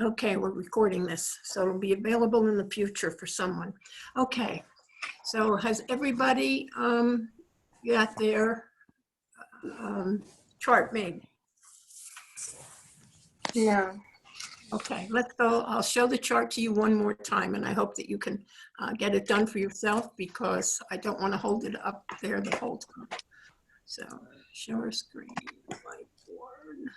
Okay, we're recording this, so it'll be available in the future for someone. Okay, so has everybody got their chart made? No. Okay, let's go. I'll show the chart to you one more time, and I hope that you can get it done for yourself, because I don't want to hold it up there the whole time. So, show our screen, whiteboard.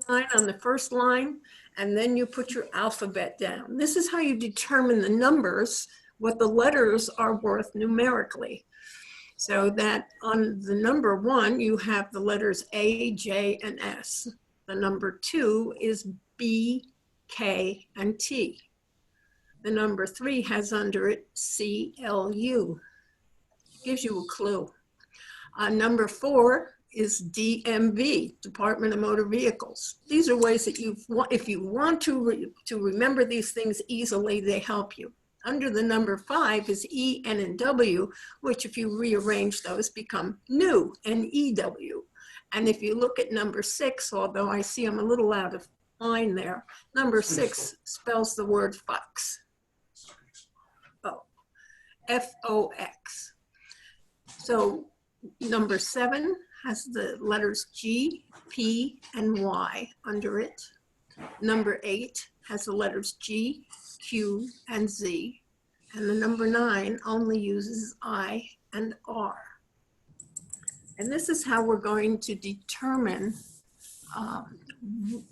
Line on the first line, and then you put your alphabet down. This is how you determine the numbers, what the letters are worth numerically. So that on the number 1, you have the letters A, J, and S. The number 2 is B, K, and T. The number 3 has under it C, L, U. Gives you a clue. Number 4 is DMV, Department of Motor Vehicles. These are ways that if you want to remember these things easily, they help you. Under the number 5 is E, N, and W, which if you rearrange those become new, N-E-W. And if you look at number 6, although I see I'm a little out of line there, number 6 spells the word fox. Oh, F-O-X. So number 7 has the letters G, P, and Y under it. Number 8 has the letters G, Q, and Z. And the number 9 only uses I and R. And this is how we're going to determine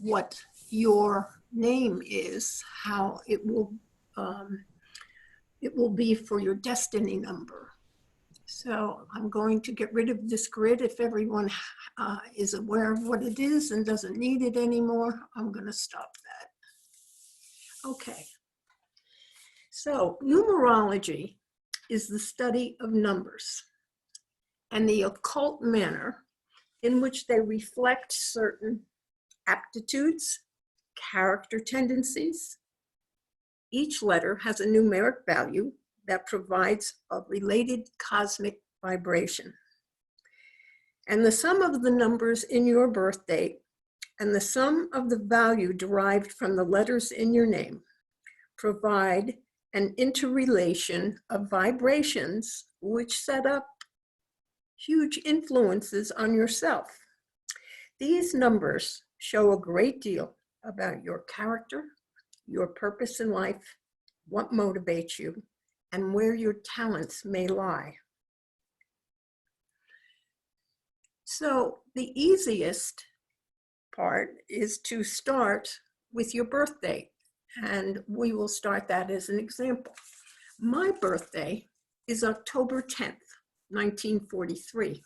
what your name is, how it will be for your destiny number. So I'm going to get rid of this grid. If everyone is aware of what it is and doesn't need it anymore, I'm going to stop that. Okay. So numerology is the study of numbers and the occult manner in which they reflect certain aptitudes, character tendencies. Each letter has a numeric value that provides a related cosmic vibration. And the sum of the numbers in your birth date and the sum of the value derived from the letters in your name provide an interrelation of vibrations which set up huge influences on yourself. These numbers show a great deal about your character, your purpose in life, what motivates you, and where your talents may lie. So the easiest part is to start with your birthday, and we will start that as an example. My birthday is October 10th, 1943.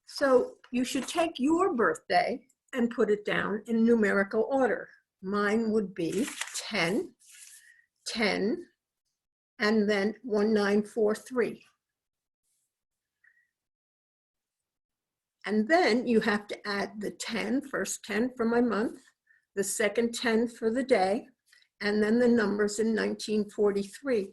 So you should take your birthday and put it down in numerical order. Mine would be 10, 10, and then 1943. And then you have to add the 10, first 10 for my month, the second 10 for the day, and then the numbers in 1943.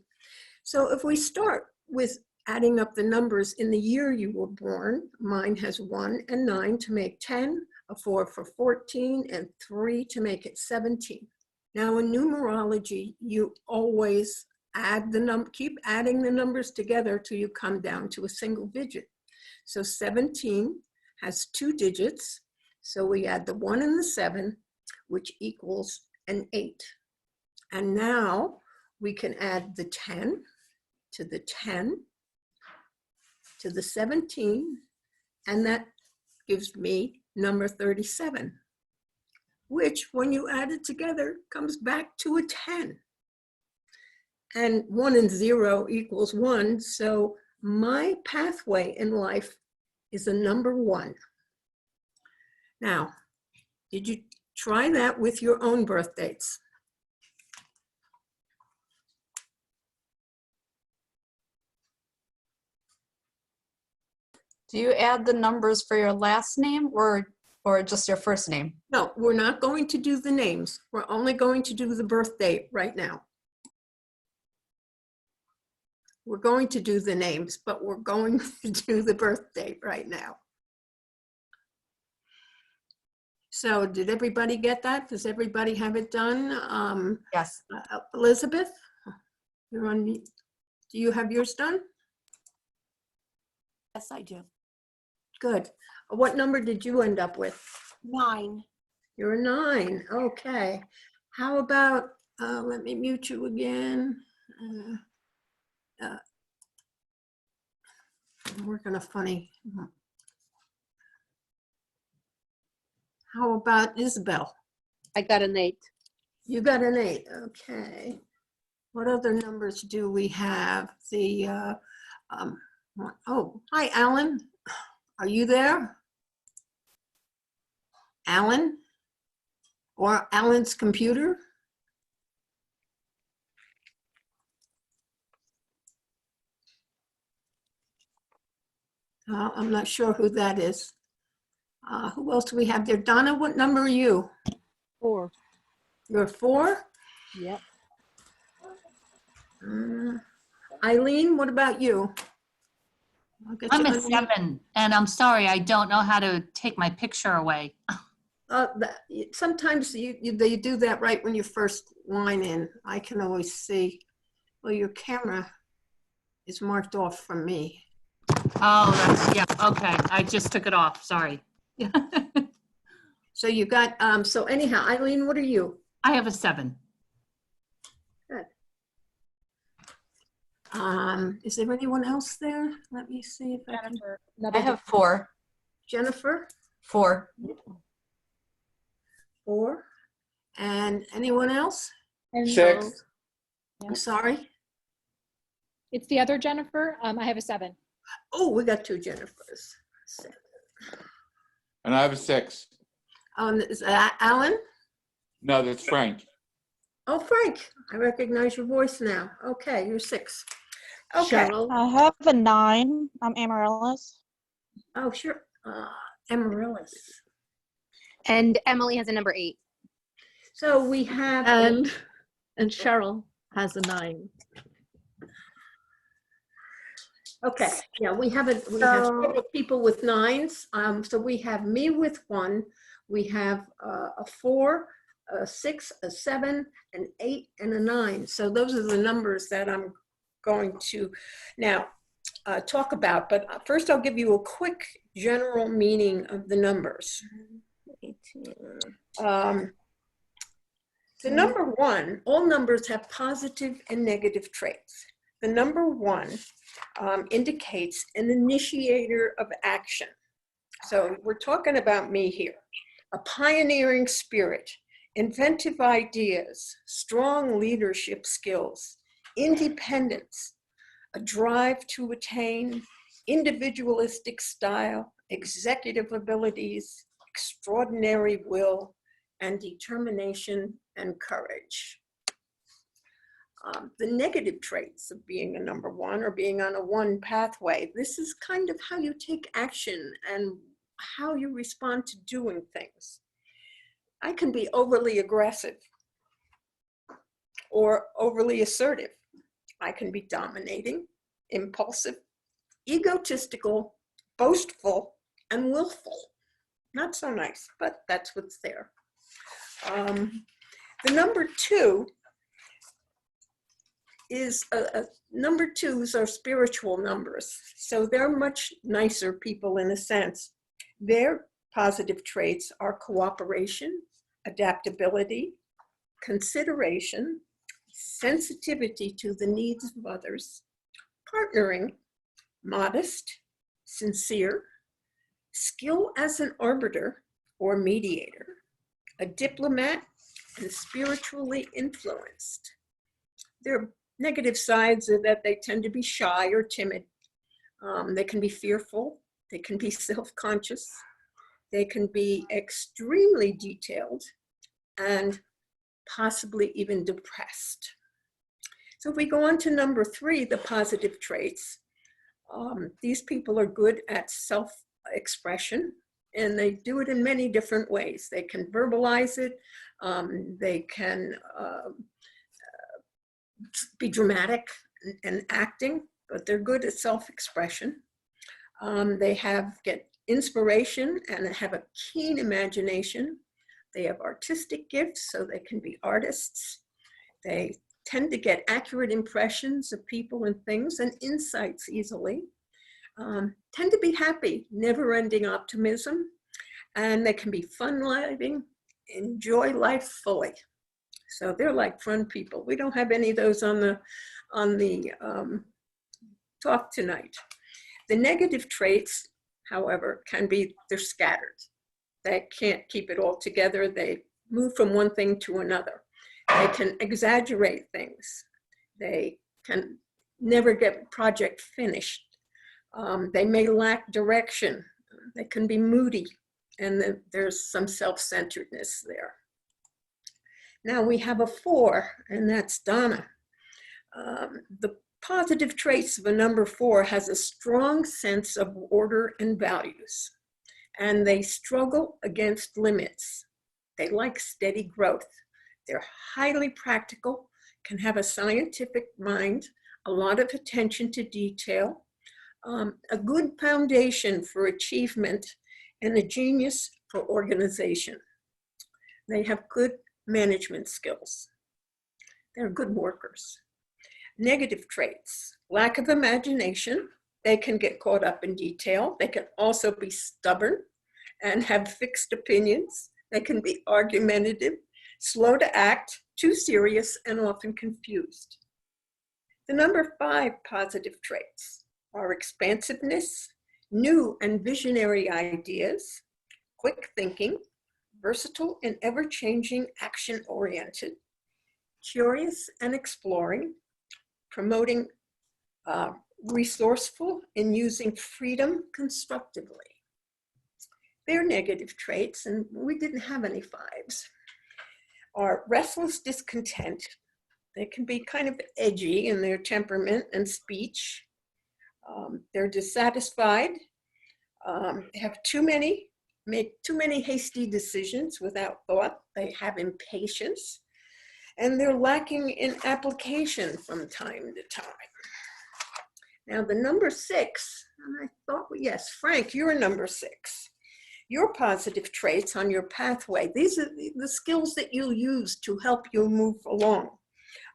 So if we start with adding up the numbers in the year you were born, mine has 1 and 9 to make 10, a 4 for 14, and 3 to make it 17. Now in numerology, you always add keep adding the numbers together till you come down to a single digit. So 17 has 2 digits. So we add the 1 and the 7, which equals an 8. And now we can add the 10 to the 10 to the 17, and that gives me number 37, which when you add it together comes back to a 10. And 1 and 0 equals 1. So my pathway in life is a number 1. Now, did you try that with your own birth dates? Do you add the numbers for your last name or just your first name? No, we're not going to do the names. We're only going to do the birth date right now. We're going to do the names, but we're going to do the birth date right now. So did everybody get that? Does everybody have it done? Yes. Elizabeth, you're on mute. Do you have yours done? Yes, I do. Good. What number did you end up with? 9. You're a 9. Okay. How about, let me mute you again. I'm working a funny. How about Isabel? I got an 8. You got an 8. Okay. What other numbers do we have? Oh, hi, Alan. Are you there? Alan? Or Alan's computer? I'm not sure who that is. Who else do we have there? Donna, what number are you? 4. You're 4? Yep. Eileen, what about you? I'll get I'm you a unmute. 7, and I'm sorry, I don't know how to take my picture away. Sometimes they do that right when you first line in. I can always see. Well, your camera is marked off from me. Oh, that's, yeah, okay, I just took it off, sorry. So you got, so anyhow, Eileen, what are you? I have a 7. Good. Is there anyone else there? Let me see if I can. Jennifer. I have 4. Jennifer, 4. 4. And anyone else? And 6. I'm sorry. it's the other Jennifer. I have a 7. Oh, we got 2 Jennifers. And I have a 6. Is that Alan? No, that's Frank. Oh, Frank, I recognize your voice now. Okay, you're 6. Okay. Cheryl. I have a 9. I'm Amaryllis. Oh, sure. Amaryllis. And Emily has a number 8. So we have, And Cheryl has a 9. okay, yeah, we have several people with 9s. So we have me with 1. We have a 4, a 6, a 7, an 8, and a 9. So those are the numbers that I'm going to now talk about. But first, I'll give you a quick general meaning of the numbers. The number 1, all numbers have positive and negative traits. The number 1 indicates an initiator of action. So we're talking about me here. A pioneering spirit, inventive ideas, strong leadership skills, independence, a drive to attain, individualistic style, executive abilities, extraordinary will, and determination and courage. The negative traits of being a number 1 or being on a 1 pathway, this is kind of how you take action and how you respond to doing things. I can be overly aggressive or overly assertive. I can be dominating, impulsive, egotistical, boastful, and willful. Not so nice, but that's what's there. The number 2 is, number 2s are spiritual numbers. So they're much nicer people in a sense. Their positive traits are cooperation, adaptability, consideration, sensitivity to the needs of others, partnering, modest, sincere, skill as an arbiter or mediator, a diplomat, and spiritually influenced. Their negative sides are that they tend to be shy or timid. They can be fearful. They can be self-conscious. They can be extremely detailed and possibly even depressed. So if we go on to number 3, the positive traits, these people are good at self-expression, and they do it in many different ways. They can verbalize it. They can be dramatic and acting, but they're good at self-expression. They get inspiration and have a keen imagination. They have artistic gifts, so they can be artists. They tend to get accurate impressions of people and things and insights easily. Tend to be happy, never-ending optimism, and they can be fun-loving, enjoy life fully. So they're like fun people. We don't have any of those on the talk tonight. The negative traits, however, can be, they're scattered. They can't keep it all together. They move from one thing to another. They can exaggerate things. They can never get a project finished. They may lack direction. They can be moody, and then there's some self-centeredness there. Now we have a 4, and that's Donna. The positive traits of a number 4 has a strong sense of order and values, and they struggle against limits. They like steady growth. They're highly practical, can have a scientific mind, a lot of attention to detail, a good foundation for achievement, and a genius for organization. They have good management skills. They're good workers. Negative traits, lack of imagination. They can get caught up in detail. They can also be stubborn and have fixed opinions. They can be argumentative, slow to act, too serious, and often confused. The number 5 positive traits are expansiveness, new and visionary ideas, quick thinking, versatile and ever-changing, action-oriented, curious and exploring, promoting resourceful and using freedom constructively. Their negative traits, and we didn't have any 5s, are restless discontent. They can be kind of edgy in their temperament and speech. They're dissatisfied. They have make too many hasty decisions without thought. They have impatience, and they're lacking in application from time to time. Now the number 6, and I thought, yes, Frank, you're number 6. Your positive traits on your pathway, these are the skills that you'll use to help you move along.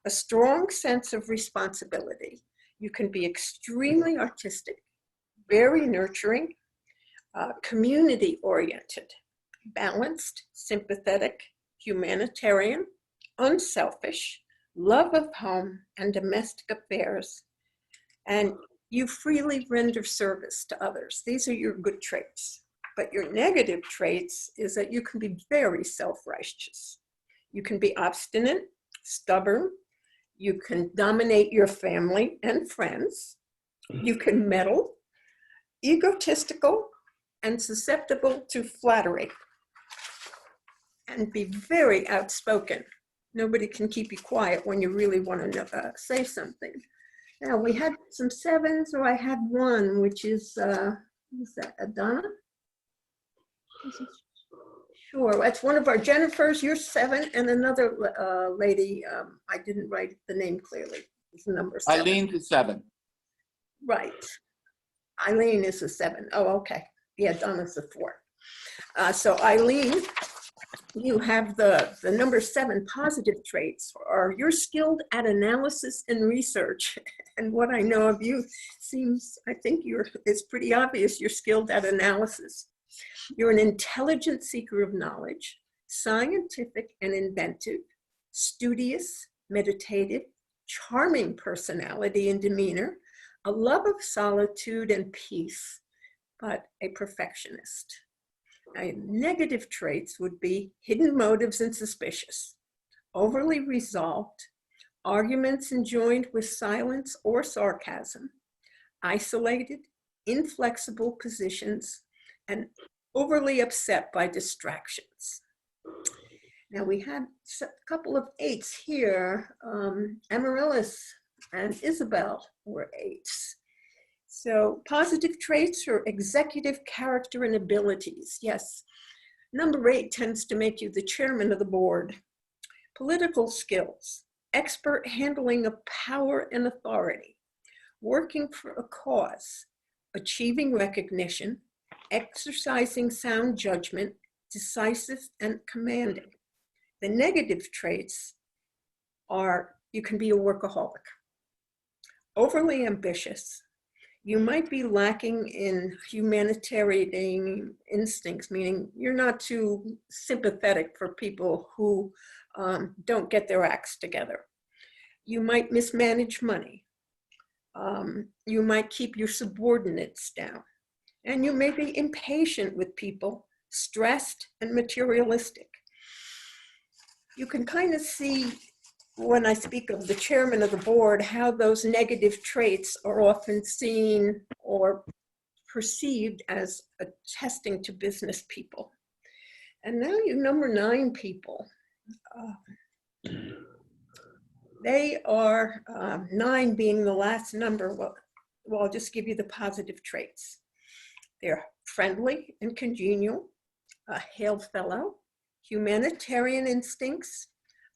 A strong sense of responsibility. You can be extremely artistic, very nurturing, community-oriented, balanced, sympathetic, humanitarian, unselfish, love of home and domestic affairs, and you freely render service to others. These are your good traits. But your negative traits is that you can be very self-righteous. You can be obstinate, stubborn. You can dominate your family and friends. You can meddle, egotistical, and susceptible to flattery, and be very outspoken. Nobody can keep you quiet when you really want to say something. Now we had some 7s, or I had 1, which is, who's that, Donna? Sure, that's one of our Jennifers. You're 7, and another lady, I didn't write the name clearly. It's number 7. Eileen's a 7. Right. Eileen is a 7. Oh, okay. Yeah, Donna's a 4. So Eileen, you have the number 7 positive traits are you're skilled at analysis and research. And what I know of you seems, I think it's pretty obvious you're skilled at analysis. You're an intelligent seeker of knowledge, scientific and inventive, studious, meditative, charming personality and demeanor, a love of solitude and peace, but a perfectionist. Now, negative traits would be hidden motives and suspicious, overly resolved, arguments enjoined with silence or sarcasm, isolated, inflexible positions, and overly upset by distractions. Now we had a couple of 8s here. Amaryllis and Isabel were 8s. So positive traits are executive character and abilities. Yes, number 8 tends to make you the chairman of the board. Political skills, expert handling of power and authority, working for a cause, achieving recognition, exercising sound judgment, decisive and commanding. The negative traits are you can be a workaholic, overly ambitious. You might be lacking in humanitarian instincts, meaning you're not too sympathetic for people who don't get their acts together. You might mismanage money. You might keep your subordinates down. And you may be impatient with people, stressed and materialistic. You can kind of see when I speak of the chairman of the board, how those negative traits are often seen or perceived as attesting to business people. And now you number 9 people. They are 9 being the last number. Well, I'll just give you the positive traits. They're friendly and congenial, a hail fellow, humanitarian instincts,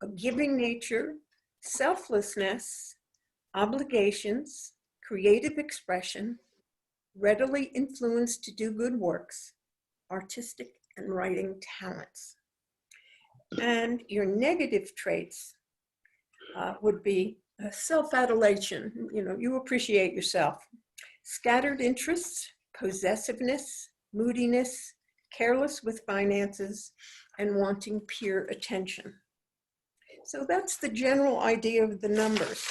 a giving nature, selflessness, obligations, creative expression, readily influenced to do good works, artistic and writing talents. And your negative traits would be self-adulation, you appreciate yourself, scattered interests, possessiveness, moodiness, careless with finances, and wanting peer attention. So that's the general idea of the numbers.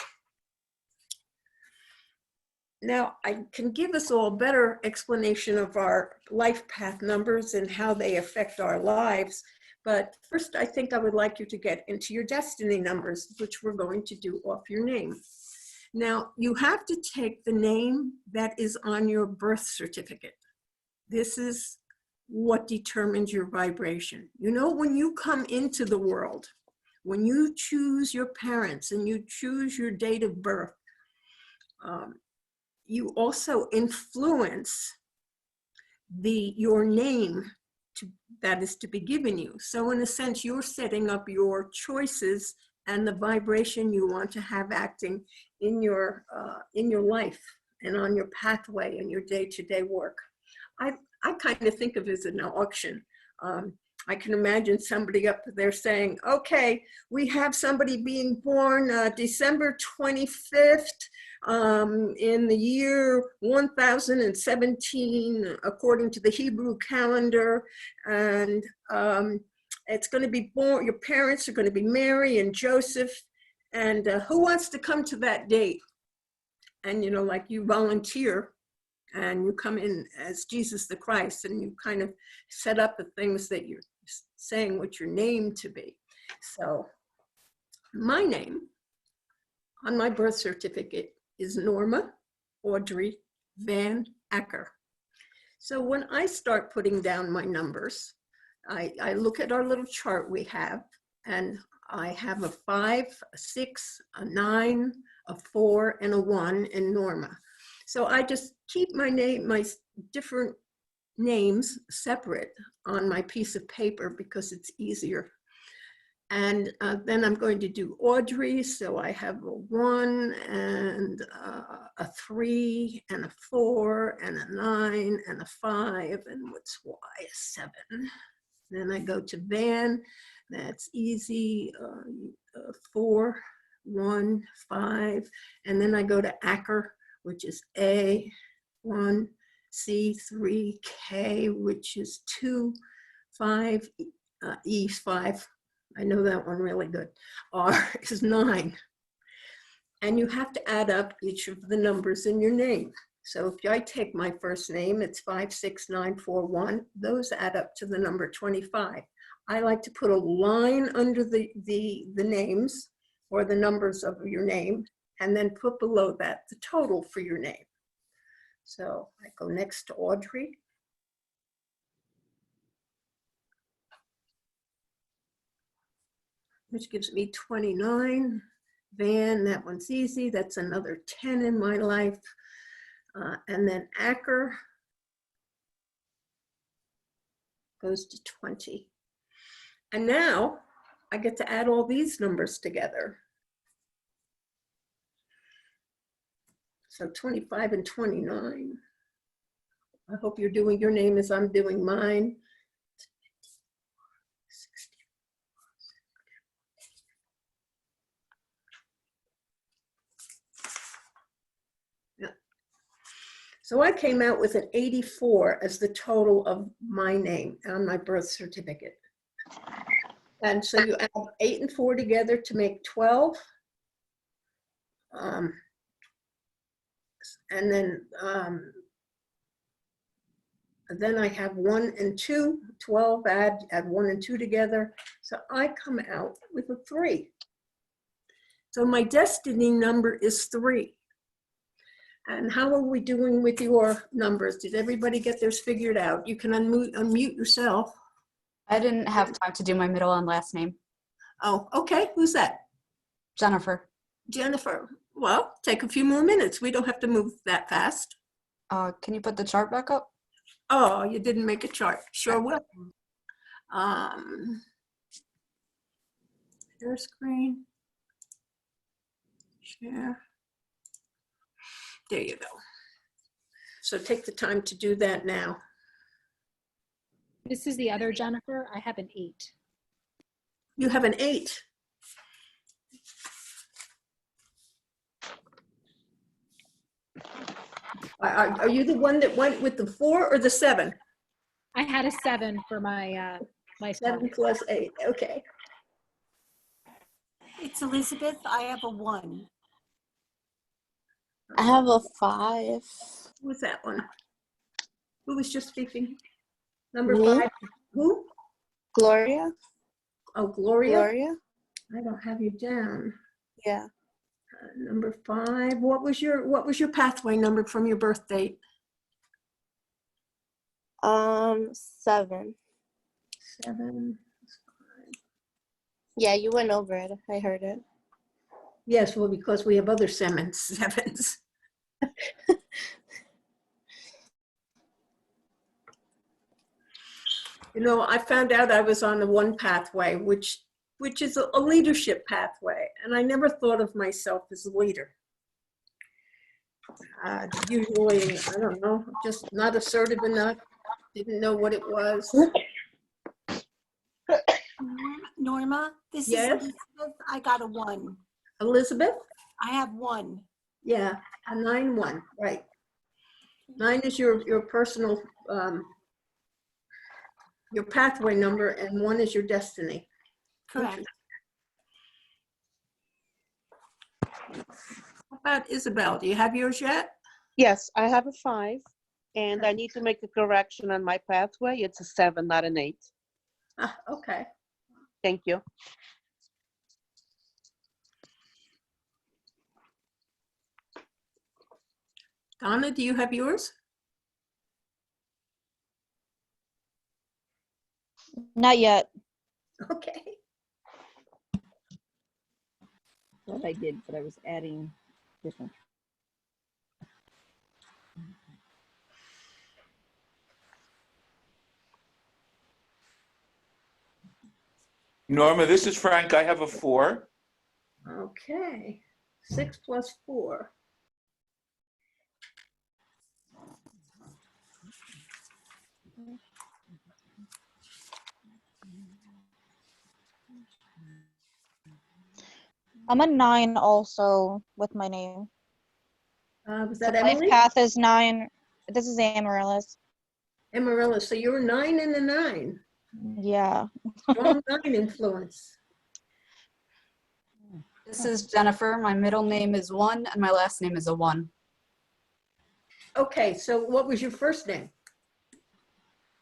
Now, I can give us all a better explanation of our life path numbers and how they affect our lives. But first, I think I would like you to get into your destiny numbers, which we're going to do off your name. Now, you have to take the name that is on your birth certificate. This is what determines your vibration. When you come into the world, when you choose your parents and you choose your date of birth, you also influence your name that is to be given you. So in a sense, you're setting up your choices and the vibration you want to have acting in your life and on your pathway and your day-to-day work. I kind of think of it as an auction. I can imagine somebody up there saying, okay, we have somebody being born December 25th in the year 1017, according to the Hebrew calendar. And it's going to be born, your parents are going to be Mary and Joseph. And who wants to come to that date? And, like you volunteer. And you come in as Jesus the Christ, and you kind of set up the things that you're saying what your name to be. So my name on my birth certificate is Norma Audrey Van Acker. So when I start putting down my numbers, I look at our little chart we have, and I have a 5, a 6, a 9, a 4, and a 1 in Norma. So I just keep my different names separate on my piece of paper because it's easier. And then I'm going to do Audrey. So I have a 1 and a 3 and a 4 and a 9 and a 5. And what's Y? A 7. Then I go to Van. That's easy. 4, 1, 5. And then I go to Acker, which is A, 1, C, 3, K, which is 2, 5, E, 5. I know that one really good. R is 9. And you have to add up each of the numbers in your name. So if I take my first name, it's 56941. Those add up to the number 25. I like to put a line under the names or the numbers of your name, and then put below that the total for your name. So I go next to Audrey. Which gives me 29. Van, that one's easy. That's another 10 in my life. And then Acker goes to 20. And now I get to add all these numbers together. So 25 and 29 I hope you're doing your name as I'm doing mine. Yeah. So I came out with an 84 as the total of my name on my birth certificate. And so you add 8 and 4 together to make 12. And then I have 1 and 2, 12, add 1 and 2 together. So I come out with a 3. So my destiny number is 3. And how are we doing with your numbers? Did everybody get theirs figured out? You can unmute yourself. I didn't have time to do my middle and last name. Oh, okay. Who's that? Jennifer. Jennifer. Well, take a few more minutes. We don't have to move that fast. Can you put the chart back up? Oh, you didn't make a chart. Sure will. Share screen. Share. There you go. So take the time to do that now. This is the other Jennifer. I have an 8. You have an 8. Are you the one that went with the 4 or the 7? I had a 7 for my myself. 7 plus 8. Okay. It's Elizabeth. I have a 1. I have a 5. Who's that one? Who was just speaking? Number Me? 5. Who? Gloria? Oh, Gloria. Gloria? I don't have you down. Yeah. Number 5. What was your pathway number from your birth date? 7. 7. Yeah, you went over it. I heard it. Yes, well, because we have other sevens. You know, I found out I was on the 1 pathway, which is a leadership pathway, and I never thought of myself as a leader. Usually, I don't know, just not assertive enough, didn't know what it was. Norma, this Yes? is Elizabeth. I got a 1. Elizabeth? I have 1. Yeah, a 9-1, right. 9 is your personal, your pathway number, and 1 is your destiny. Correct. How about Isabel? Do you have yours yet? Yes, I have a 5, and I need to make a correction on my pathway. It's a 7, not an 8. Ah, okay. Thank you. Donna, do you have yours? Not yet. Okay. Thought I did, but I was adding different. Norma, this is Frank. I have a 4. Okay. 6 plus 4. I'm a 9 also with my name. Was that Life Emily? path is 9. This is Amaryllis. Amarilla. So you're a 9 and a 9. Yeah. Strong 9 influence. This is Jennifer. My middle name is 1 and my last name is a 1. Okay, so what was your first name?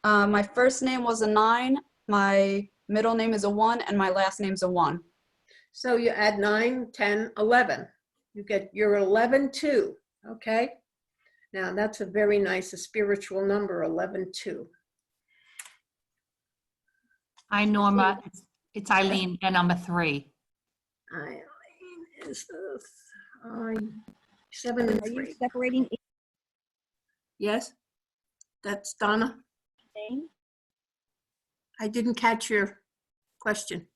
My first name was a 9, my middle name is a 1, and my last name's a 1. So you add 9, 10, 11. You get your 11, 2. Okay. Now that's a very nice, a spiritual number, 11, 2. Hi, Norma. It's Eileen, and I'm a 3. Eileen is 7 and Are you 3. separating each Yes, that's Donna. name? I didn't catch your question.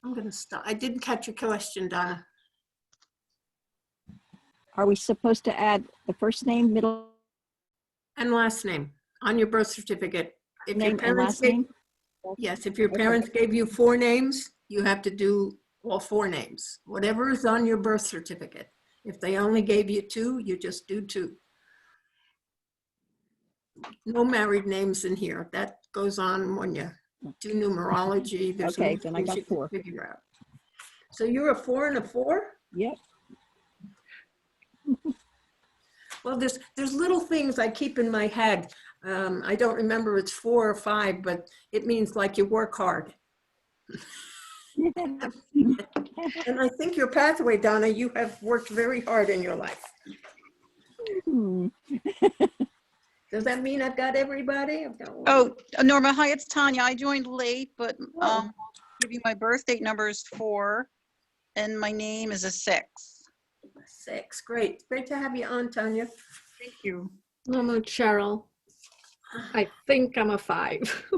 I'm gonna stop. I didn't catch your question, Donna. Are we supposed to add the first name, middle And last name on your birth certificate. If your name, and parents last gave, name? yes, if your Okay. parents gave you 4 names, you have to do all 4 names. Whatever is on your birth certificate. If they only gave you 2, you just do 2. No married names in here. That goes on when you do numerology. There's Okay, more then I things got you can 4. figure out. So you're a 4 and a 4? Yep. Well, there's little things I keep in my head. I don't remember it's 4 or 5, but it means like you work hard. And I think your pathway, Donna, you have worked very hard in your life. Hmm. Does that mean I've got everybody? I've got one. Oh, Norma, hi, it's Tanya. I joined late, but Oh. I'll give you my birth date number is 4, and my name is a 6. 6, great. Great to have you on, Tanya. Thank you. I'm a Cheryl. I think I'm a 5.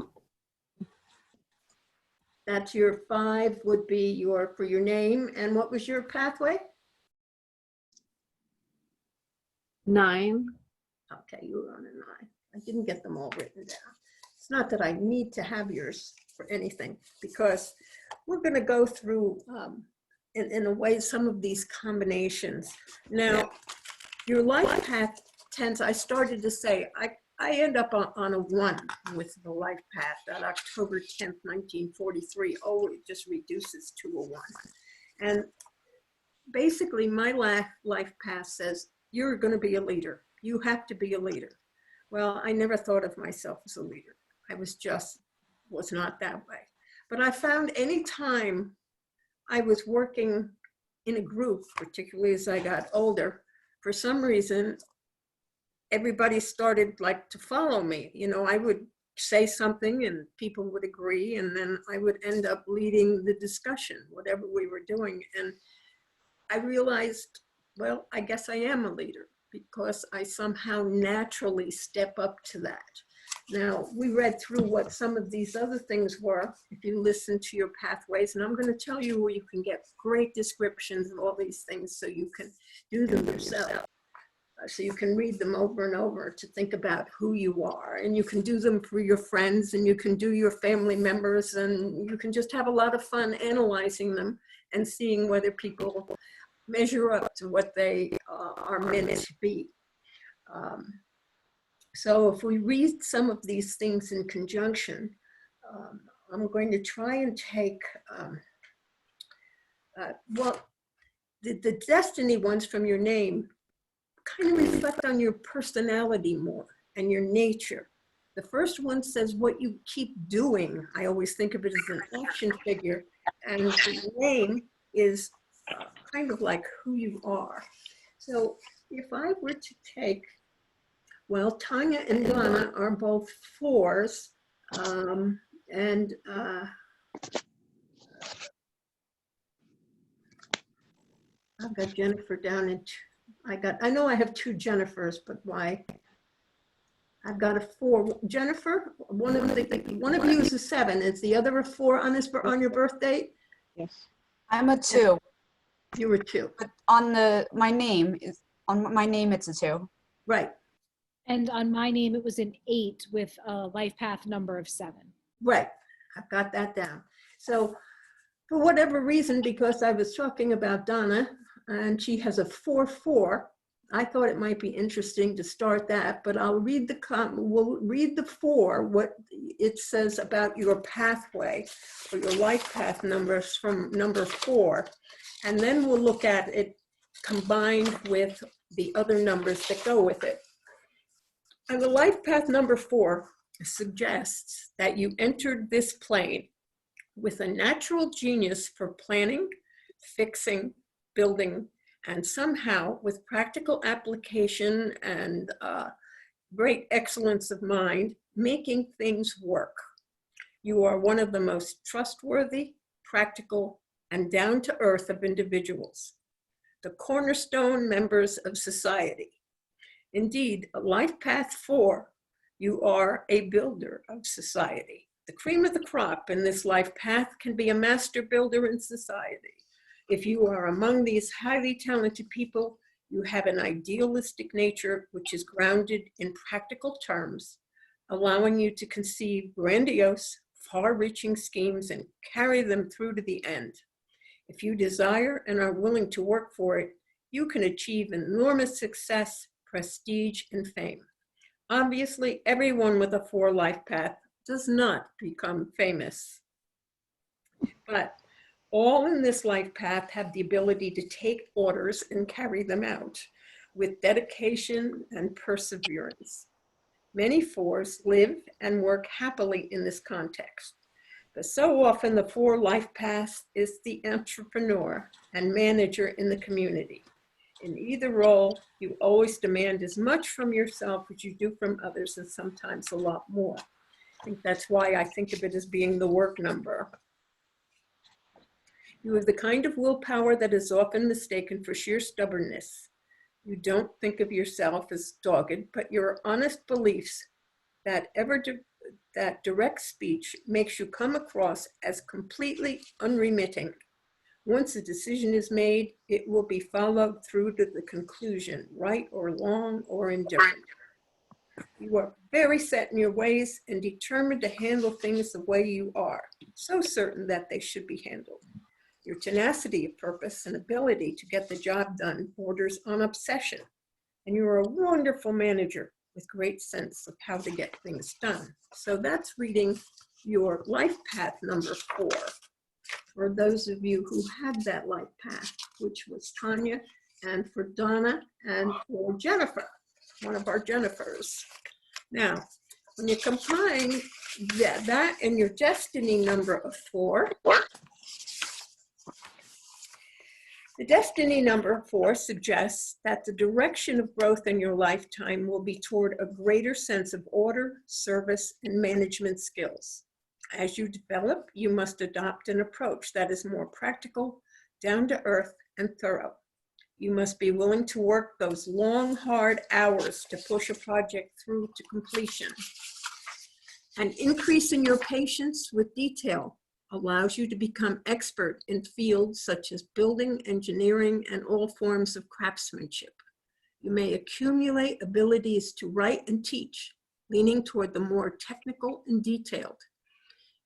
That's your 5 would be your, for your name. And what was your pathway? 9. Okay, you were on a 9. I didn't get them all written down. It's not that I need to have yours for anything, because we're going to go through, in a way, some of these combinations. Now, your life path tends, I started to say, I end up on a 1 with the life path. That October 10th, 1943, it just reduces to a 1. And basically, my life path says, you're going to be a leader. You have to be a leader. Well, I never thought of myself as a leader. I was not that way. But I found any time I was working in a group, particularly as I got older, for some reason, everybody started like to follow me. You know, I would say something and people would agree, and then I would end up leading the discussion, whatever we were doing. And I realized, well, I guess I am a leader because I somehow naturally step up to that. Now, we read through what some of these other things were, if you listen to your pathways, and I'm going to tell you where you can get great descriptions of all these things so you can do them yourself. So you can read them over and over to think about who you are, and you can do them for your friends, and you can do your family members, and you can just have a lot of fun analyzing them and seeing whether people measure up to what they are meant to be. So if we read some of these things in conjunction, I'm going to try and take, well, the destiny ones from your name kind of reflect on your personality more and your nature. The first one says what you keep doing. I always think of it as an action figure, and the name is kind of like who you are. So if I were to take, well, Tanya and Donna are both 4s, and I've got Jennifer down in, I know I have 2 Jennifers, but why? I've got a 4. Jennifer, one of you is a 7. Is the other a 4 on your birth date? Yes. I'm a 2. You were 2. But on my name, it's a 2. Right, And on my name, it was an 8 with a life path number of 7. right. I've got that down. So for whatever reason, because I was talking about Donna and she has a 4-4, I thought it might be interesting to start that, but I'll read we'll read the 4, what it says about your pathway or your life path numbers from number 4. And then we'll look at it combined with the other numbers that go with it. And the life path number 4 suggests that you entered this plane with a natural genius for planning, fixing, building, and somehow with practical application and great excellence of mind, making things work. You are one of the most trustworthy, practical, and down-to-earth of individuals, the cornerstone members of society. Indeed, life path 4, you are a builder of society, The cream of the crop in this life path can be a master builder in society. If you are among these highly talented people, you have an idealistic nature which is grounded in practical terms, allowing you to conceive grandiose, far-reaching schemes and carry them through to the end. If you desire and are willing to work for it, you can achieve enormous success, prestige, and fame. Obviously, everyone with a 4 life path does not become famous. But all in this life path have the ability to take orders and carry them out with dedication and perseverance. Many 4s live and work happily in this context, but so often the 4 life path is the entrepreneur and manager in the community. In either role, you always demand as much from yourself as you do from others, and sometimes a lot more. I think that's why I think of it as being the work number. You have the kind of willpower that is often mistaken for sheer stubbornness. You don't think of yourself as dogged, but your honest beliefs that direct speech makes you come across as completely unremitting. Once a decision is made, it will be followed through to the conclusion, right or wrong or indifferent. You are very set in your ways and determined to handle things the way you are, so certain that they should be handled. Your tenacity of purpose and ability to get the job done borders on obsession, and you're a wonderful manager with great sense of how to get things done. So that's reading your life path number 4, for those of you who had that life path, which was Tanya, and for Donna, and for Jennifer, one of our Jennifers. Now, when you combine that and your destiny number of 4, the destiny number 4 suggests that the direction of growth in your lifetime will be toward a greater sense of order, service, and management skills. As you develop, you must adopt an approach that is more practical, down to earth, and thorough. You must be willing to work those long, hard hours to push a project through to completion. An increase in your patience with detail allows you to become expert in fields such as building, engineering, and all forms of craftsmanship. You may accumulate abilities to write and teach, leaning toward the more technical and detailed.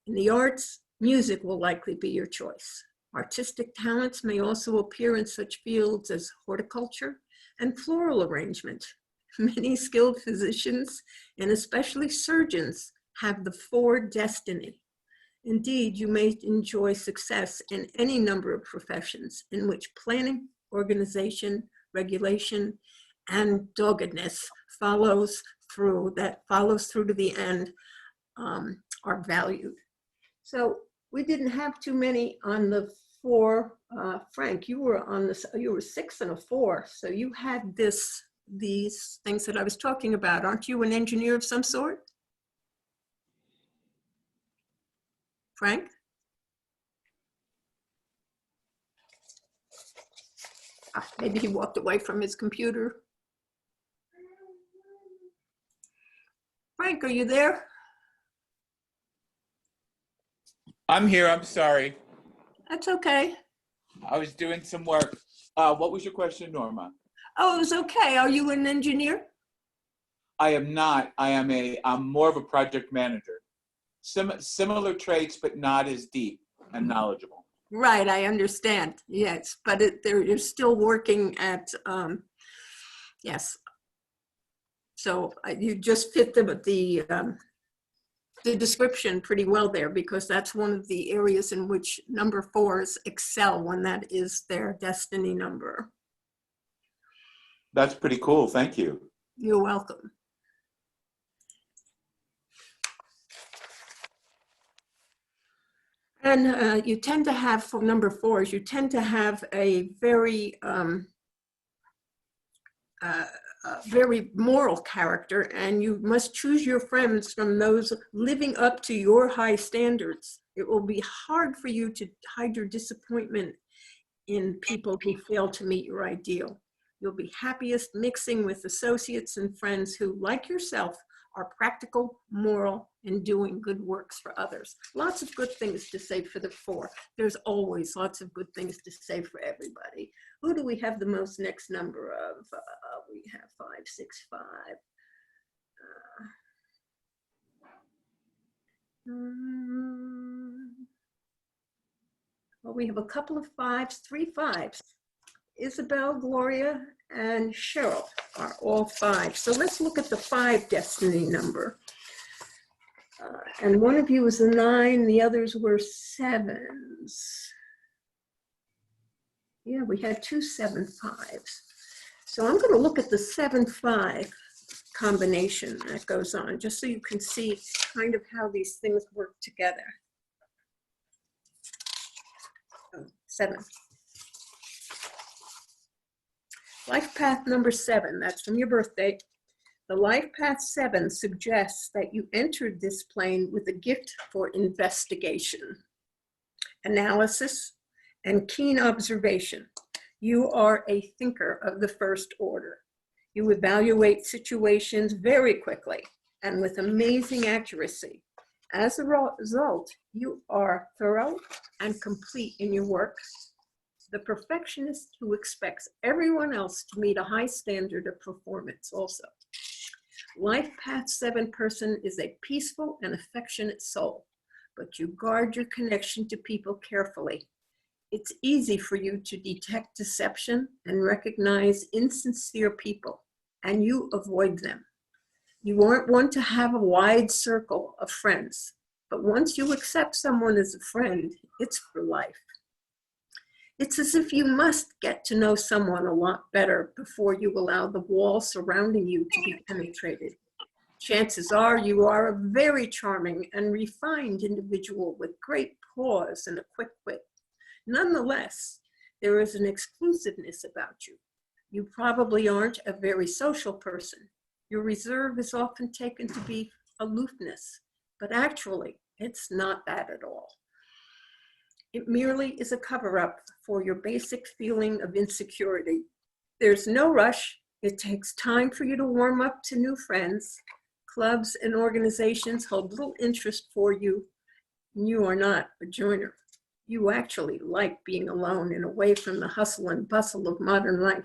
In the arts, music will likely be your choice. Artistic talents may also appear in such fields as horticulture and floral arrangement. Many skilled physicians, and especially surgeons, have the 4 destiny. Indeed, you may enjoy success in any number of professions in which planning, organization, regulation, and doggedness follows through to the end, are valued. So we didn't have too many on the 4. Frank, you were 6 and a 4, so you had these things that I was talking about. Aren't you an engineer of some sort? Frank? Maybe he walked away from his computer. Frank, are you there? I'm here, I'm sorry. That's okay. I was doing some work. What was your question, Norma? Oh, it was okay. Are you an engineer? I am not. I'm more of a project manager. Similar traits, but not as deep and knowledgeable. Right, I understand. Yes, but you're still working at, yes. So you just fit the description pretty well there, because that's one of the areas in which number 4s excel when that is their destiny number. That's pretty cool. Thank you. You're welcome. And you tend to have, for number 4s, you tend to have a very, very moral character, and you must choose your friends from those living up to your high standards. It will be hard for you to hide your disappointment in people who fail to meet your ideal. You'll be happiest mixing with associates and friends who, like yourself, are practical, moral, and doing good works for others. Lots of good things to say for the 4. There's always lots of good things to say for everybody. Who do we have the most next number of? We have 5, 6, 5. Well, we have a couple of 5s, 3 5s. Isabel, Gloria, and Cheryl are all 5. So let's look at the 5 destiny number. And one of you was a 9, the others were 7s. Yeah, we had 2 7 5s. So I'm going to look at the 7 5 combination that goes on, just so you can see kind of how these things work together. 7. Life path number 7, that's from your birthday. The life path 7 suggests that you entered this plane with a gift for investigation, analysis, and keen observation. You are a thinker of the first order. You evaluate situations very quickly and with amazing accuracy. As a result, you are thorough and complete in your work. The perfectionist who expects everyone else to meet a high standard of performance also. Life path 7 person is a peaceful and affectionate soul, but you guard your connection to people carefully. It's easy for you to detect deception and recognize insincere people, and you avoid them. You aren't one to have a wide circle of friends, but once you accept someone as a friend, it's for life. It's as if you must get to know someone a lot better before you allow the wall surrounding you to be penetrated. Chances are you are a very charming and refined individual with great pause and a quick wit. Nonetheless, there is an exclusiveness about you. You probably aren't a very social person. Your reserve is often taken to be aloofness, but actually, it's not that at all. It merely is a cover-up for your basic feeling of insecurity. There's no rush. It takes time for you to warm up to new friends. Clubs and organizations hold little interest for you. You are not a joiner. You actually like being alone and away from the hustle and bustle of modern life.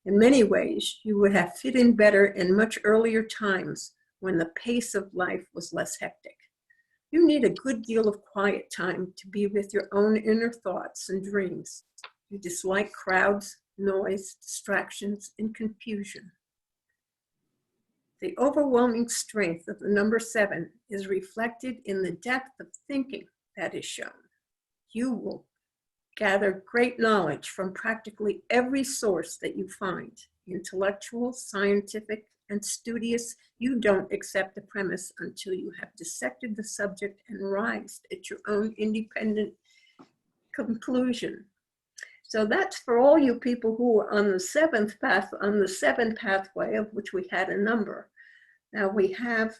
In many ways, you would have fit in better in much earlier times when the pace of life was less hectic. You need a good deal of quiet time to be with your own inner thoughts and dreams. You dislike crowds, noise, distractions, and confusion. The overwhelming strength of the number 7 is reflected in the depth of thinking that is shown. You will gather great knowledge from practically every source that you find, intellectual, scientific, and studious. You don't accept the premise until you have dissected the subject and arrived at your own independent conclusion. So that's for all you people who are on the 7th path, on the 7 pathway, of which we had a number. Now we have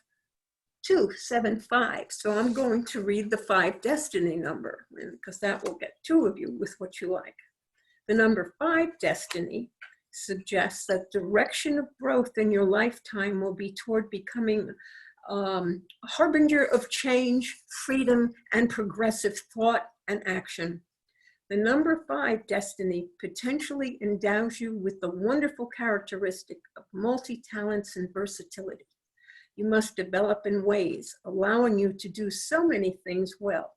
2, 7, 5. So I'm going to read the 5 destiny number, because that will get 2 of you with what you like. The number 5 destiny suggests that direction of growth in your lifetime will be toward becoming a harbinger of change, freedom, and progressive thought and action. The number 5 destiny potentially endows you with the wonderful characteristic of multi-talents and versatility. You must develop in ways allowing you to do so many things well.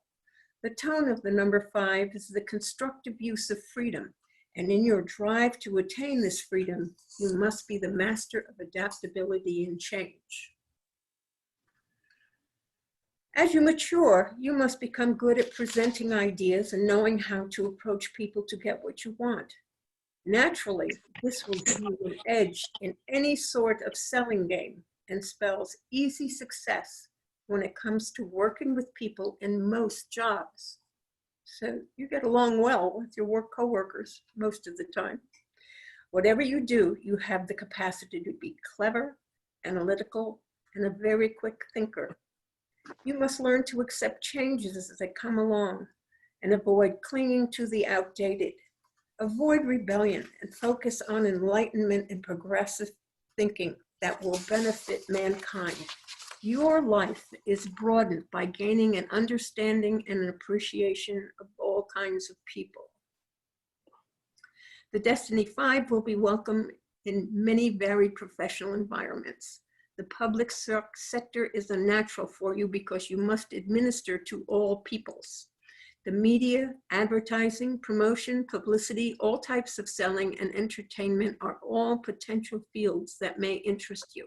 The tone of the number 5 is the constructive use of freedom, and in your drive to attain this freedom, you must be the master of adaptability and change. As you mature, you must become good at presenting ideas and knowing how to approach people to get what you want. Naturally, this will give you an edge in any sort of selling game and spells easy success when it comes to working with people in most jobs. So you get along well with your work coworkers most of the time. Whatever you do, you have the capacity to be clever, analytical, and a very quick thinker. You must learn to accept changes as they come along and avoid clinging to the outdated. Avoid rebellion and focus on enlightenment and progressive thinking that will benefit mankind. Your life is broadened by gaining an understanding and an appreciation of all kinds of people. The Destiny 5 will be welcome in many varied professional environments. The public sector is a natural for you because you must administer to all peoples. The media, advertising, promotion, publicity, all types of selling and entertainment are all potential fields that may interest you.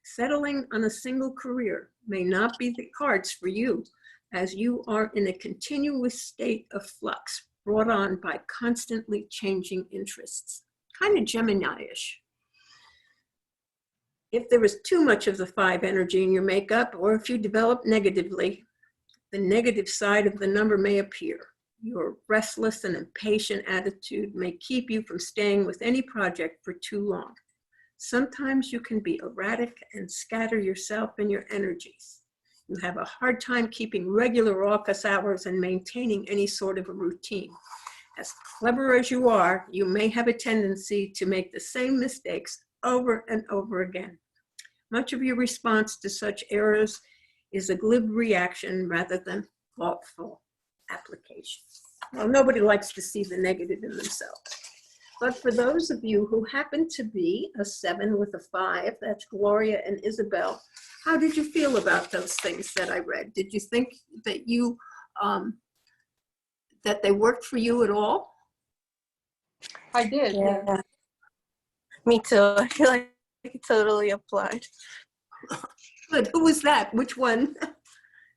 Settling on a single career may not be the cards for you, as you are in a continuous state of flux brought on by constantly changing interests. Kind of Gemini-ish. If there is too much of the 5 energy in your makeup, or if you develop negatively, the negative side of the number may appear. Your restless and impatient attitude may keep you from staying with any project for too long. Sometimes you can be erratic and scatter yourself in your energies. You have a hard time keeping regular office hours and maintaining any sort of a routine. As clever as you are, you may have a tendency to make the same mistakes over and over again. Much of your response to such errors is a glib reaction rather than thoughtful application. Well, nobody likes to see the negative in themselves. But for those of you who happen to be a 7 with a 5, that's Gloria and Isabel, how did you feel about those things that I read? Did you think that you, that they worked for you at all? I did. Yeah. Me too. I feel like it totally applied. Good. Who was that? Which one?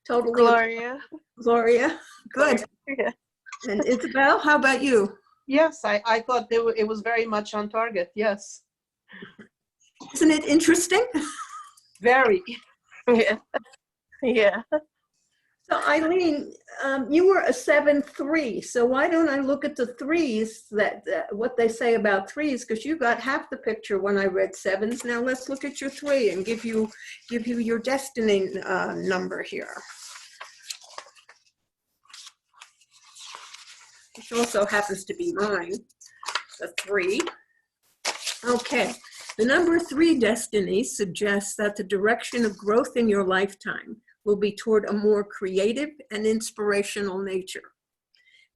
Totally. Gloria. Gloria. Good. Yeah. And Isabel, how about you? Yes, I thought it was very much on target. Yes. Isn't it interesting? Very. Yeah. Yeah. So Eileen, you were a 7-3. So why don't I look at the 3s, that what they say about 3s, because you got half the picture when I read 7s. Now let's look at your 3 and give you your destiny number here, which also happens to be mine, the 3. Okay, the number 3 destiny suggests that the direction of growth in your lifetime will be toward a more creative and inspirational nature.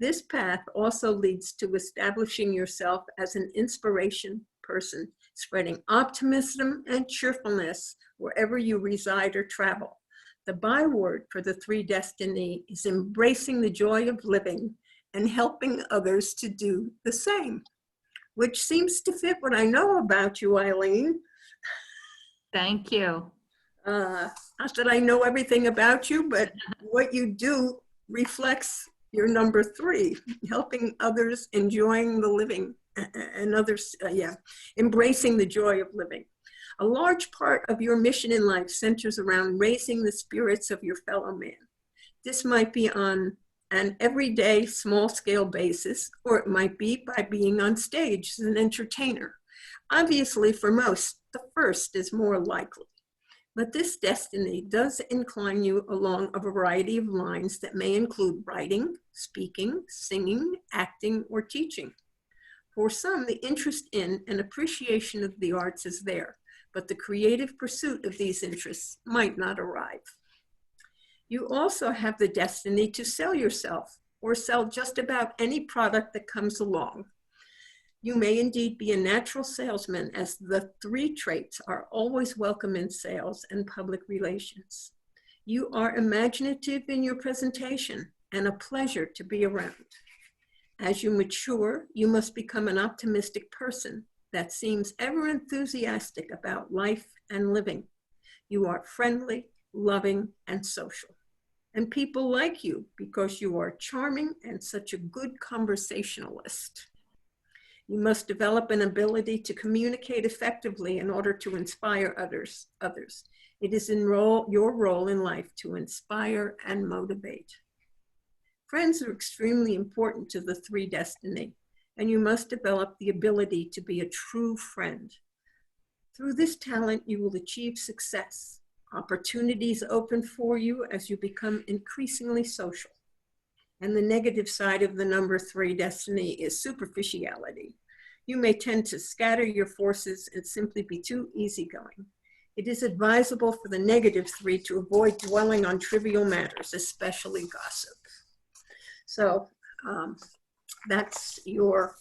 This path also leads to establishing yourself as an inspiration person, spreading optimism and cheerfulness wherever you reside or travel. The byword for the 3 destiny is embracing the joy of living and helping others to do the same, which seems to fit what I know about you, Eileen. Thank you. Not that I know everything about you, but what you do reflects your number 3, helping others, enjoying the living, and others, embracing the joy of living. A large part of your mission in life centers around raising the spirits of your fellow man. This might be on an everyday small-scale basis, or it might be by being on stage as an entertainer. Obviously, for most, the first is more likely. But this destiny does incline you along a variety of lines that may include writing, speaking, singing, acting, or teaching. For some, the interest in and appreciation of the arts is there, but the creative pursuit of these interests might not arrive. You also have the destiny to sell yourself or sell just about any product that comes along. You may indeed be a natural salesman, as the 3 traits are always welcome in sales and public relations. You are imaginative in your presentation and a pleasure to be around. As you mature, you must become an optimistic person that seems ever enthusiastic about life and living. You are friendly, loving, and social. And people like you because you are charming and such a good conversationalist. You must develop an ability to communicate effectively in order to inspire others. It is your role in life to inspire and motivate. Friends are extremely important to the 3 destiny, and you must develop the ability to be a true friend. Through this talent, you will achieve success. Opportunities open for you as you become increasingly social. And the negative side of the number 3 destiny is superficiality. You may tend to scatter your forces and simply be too easygoing. It is advisable for the -3 to avoid dwelling on trivial matters, especially gossip. So that's your,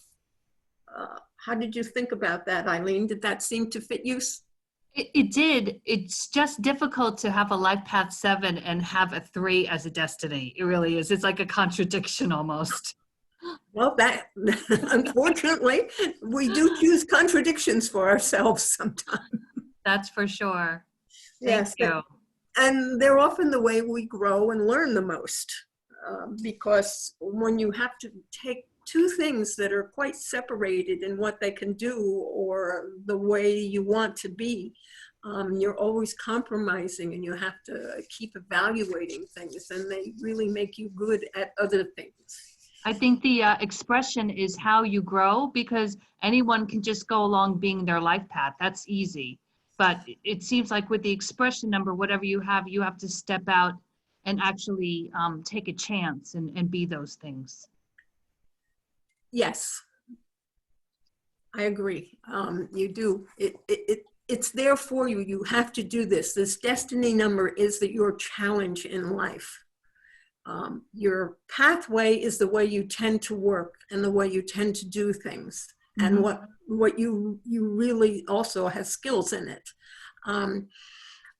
how did you think about that, Eileen? Did that seem to fit you? It did. It's just difficult to have a life path 7 and have a 3 as a destiny. It really is. It's like a contradiction almost. Well, that, unfortunately, we do choose contradictions for ourselves sometimes. That's for sure. Thank you. And they're often the way we grow and learn the most. Because when you have to take two things that are quite separated in what they can do or the way you want to be, you're always compromising and you have to keep evaluating things, and they really make you good at other things. I think the expression is how you grow, because anyone can just go along being their life path. That's easy. But it seems like with the expression number, whatever you have to step out and actually take a chance and be those things. Yes, I agree. You do. It's there for you. You have to do this. This destiny number is your challenge in life. Your pathway is the way you tend to work and the way you tend to do things, and what you really also has skills in it.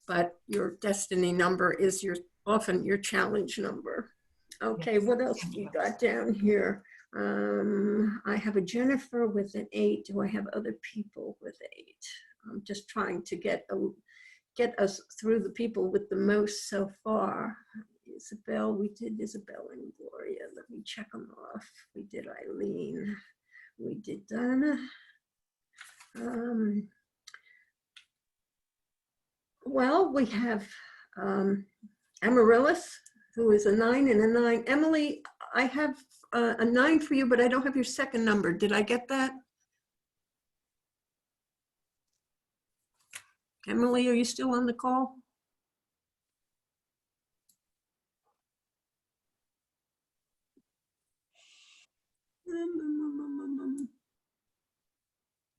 But your destiny number is often your challenge number. Okay, what else do you got down here? I have a Jennifer with an 8. Do I have other people with 8? I'm just trying to get us through the people with the most so far. Isabel, we did Isabel and Gloria. Let me check them off. We did Eileen. We did Donna. Well, we have Amaryllis, who is a 9 and a 9. Emily, I have a 9 for you, but I don't have your second number. Did I get that? Emily, are you still on the call?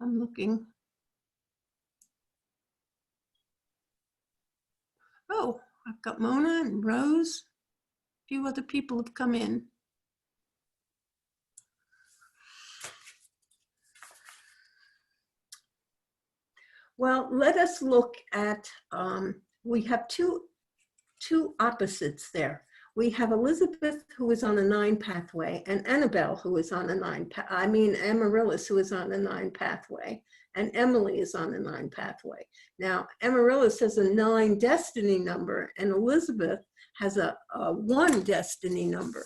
I'm looking. Oh, I've got Mona and Rose. A few other people have come in. Well, let us look at, we have two opposites there. We have Elizabeth, who is on a 9 pathway, and Annabelle, who is on a 9, Amaryllis, who is on a 9 pathway, and Emily is on a 9 pathway. Now, Amaryllis has a 9 destiny number, and Elizabeth has a 1 destiny number.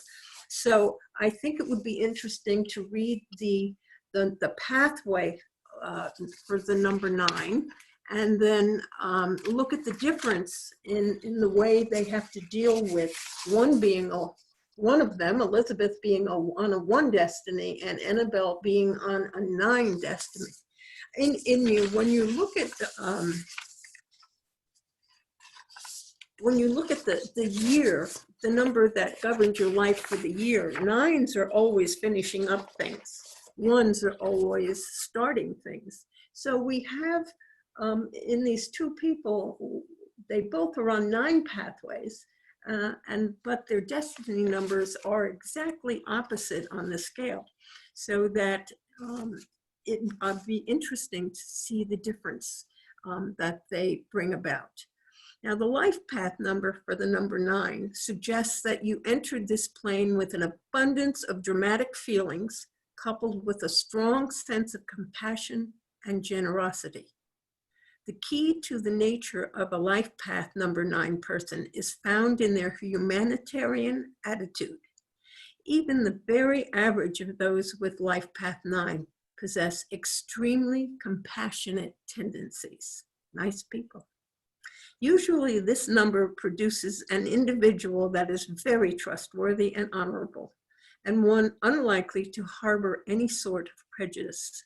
So I think it would be interesting to read the pathway for the number 9, and then look at the difference in the way they have to deal with one of them, Elizabeth, being on a 1 destiny, and Annabelle being on a 9 destiny. When you look at the year, the number that governs your life for the year, 9s are always finishing up things. 1s are always starting things. So we have in these two people, they both are on 9 pathways, but their destiny numbers are exactly opposite on the scale. So that it'd be interesting to see the difference that they bring about. Now, the life path number for the number 9 suggests that you entered this plane with an abundance of dramatic feelings, coupled with a strong sense of compassion and generosity. The key to the nature of a life path number 9 person is found in their humanitarian attitude. Even the very average of those with life path 9 possess extremely compassionate tendencies. Nice people. Usually this number produces an individual that is very trustworthy and honorable, and one unlikely to harbor any sort of prejudice.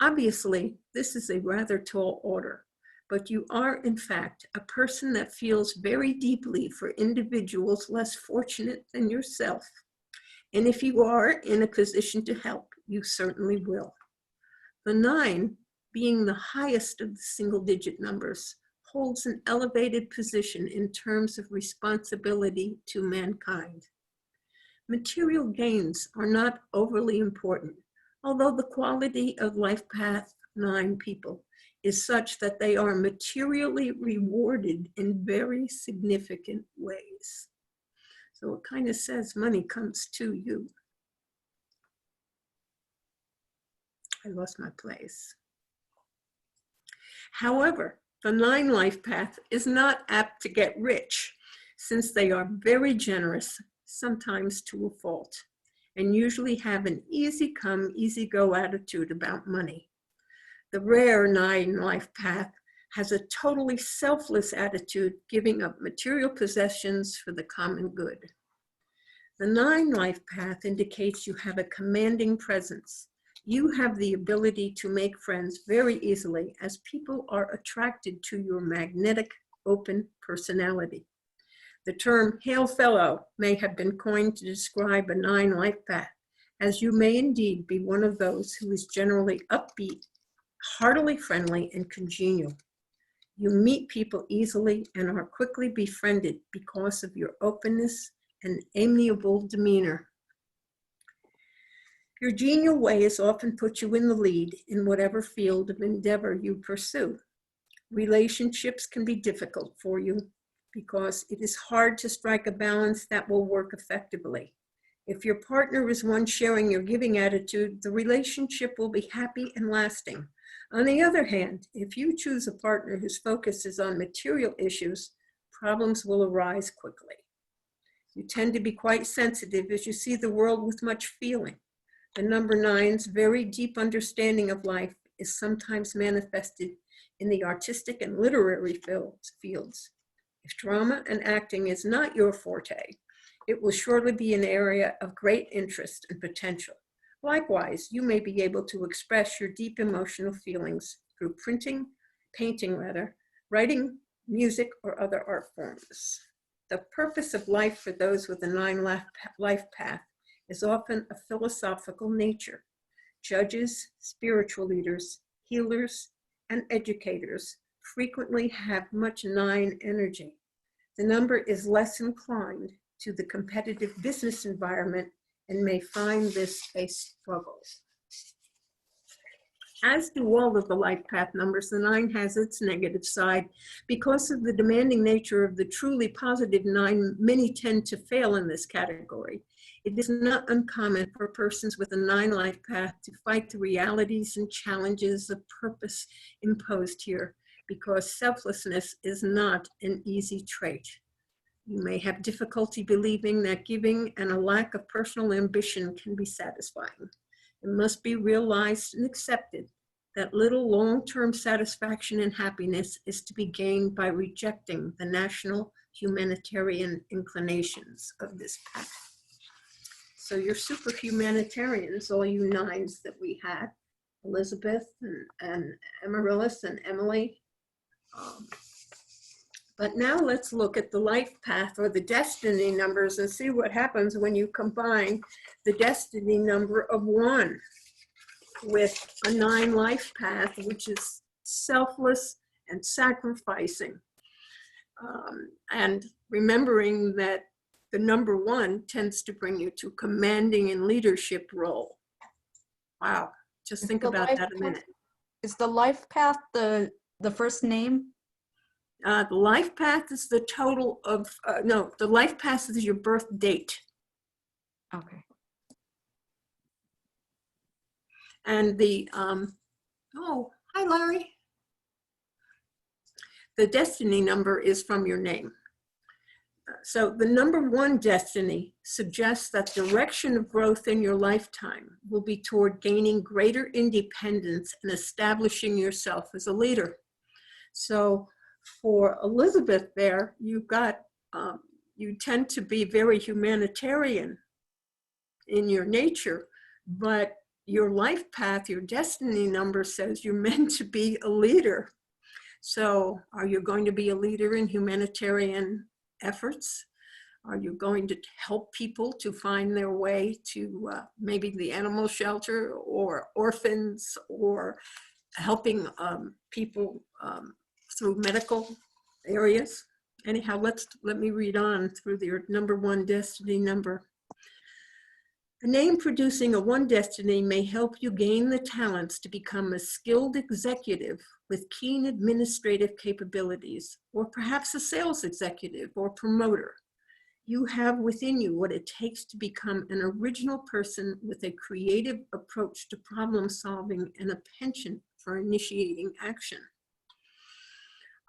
Obviously, this is a rather tall order, but you are, in fact, a person that feels very deeply for individuals less fortunate than yourself. And if you are in a position to help, you certainly will. The 9, being the highest of the single-digit numbers, holds an elevated position in terms of responsibility to mankind. Material gains are not overly important, although the quality of life path 9 people is such that they are materially rewarded in very significant ways. So it kind of says money comes to you. I lost my place. However, the 9 life path is not apt to get rich, since they are very generous, sometimes to a fault, and usually have an easy come, easy go attitude about money. The rare 9 life path has a totally selfless attitude, giving up material possessions for the common good. The 9 life path indicates you have a commanding presence. You have the ability to make friends very easily, as people are attracted to your magnetic, open personality. The term hail fellow may have been coined to describe a 9 life path, as you may indeed be one of those who is generally upbeat, heartily friendly, and congenial. You meet people easily and are quickly befriended because of your openness and amiable demeanor. Your genial ways often put you in the lead in whatever field of endeavor you pursue. Relationships can be difficult for you because it is hard to strike a balance that will work effectively. If your partner is one sharing your giving attitude, the relationship will be happy and lasting. On the other hand, if you choose a partner whose focus is on material issues, problems will arise quickly. You tend to be quite sensitive as you see the world with much feeling. The number 9's very deep understanding of life is sometimes manifested in the artistic and literary fields. If drama and acting is not your forte, it will surely be an area of great interest and potential. Likewise, you may be able to express your deep emotional feelings through painting, writing, music, or other art forms. The purpose of life for those with a 9 life path is often a philosophical nature. Judges, spiritual leaders, healers, and educators frequently have much 9 energy. The number is less inclined to the competitive business environment and may find this a struggle. As do all of the life path numbers, the 9 has its negative side. Because of the demanding nature of the truly positive 9, many tend to fail in this category. It is not uncommon for persons with a 9 life path to fight the realities and challenges of purpose imposed here, because selflessness is not an easy trait. You may have difficulty believing that giving and a lack of personal ambition can be satisfying. It must be realized and accepted that little long-term satisfaction and happiness is to be gained by rejecting the national humanitarian inclinations of this path. So you're super humanitarians, all you 9s that we had, Elizabeth and Amaryllis and Emily. But now let's look at the life path or the destiny numbers and see what happens when you combine the destiny number of 1 with a 9 life path, which is selfless and sacrificing. And remembering that the number 1 tends to bring you to commanding and leadership role. Wow, just think about that a minute. Is the life path the first name? The life path is the total of, no, the life path is your birth date. Okay. And the, oh, hi Larry. The destiny number is from your name. So the number 1 destiny suggests that direction of growth in your lifetime will be toward gaining greater independence and establishing yourself as a leader. So for Elizabeth there, you've got, you tend to be very humanitarian in your nature, but your life path, your destiny number says you're meant to be a leader. So are you going to be a leader in humanitarian efforts? Are you going to help people to find their way to maybe the animal shelter or orphans, or helping people through medical areas? Anyhow, let me read on through your number 1 destiny number. A name producing a 1 destiny may help you gain the talents to become a skilled executive with keen administrative capabilities, or perhaps a sales executive or promoter. You have within you what it takes to become an original person with a creative approach to problem solving and a penchant for initiating action.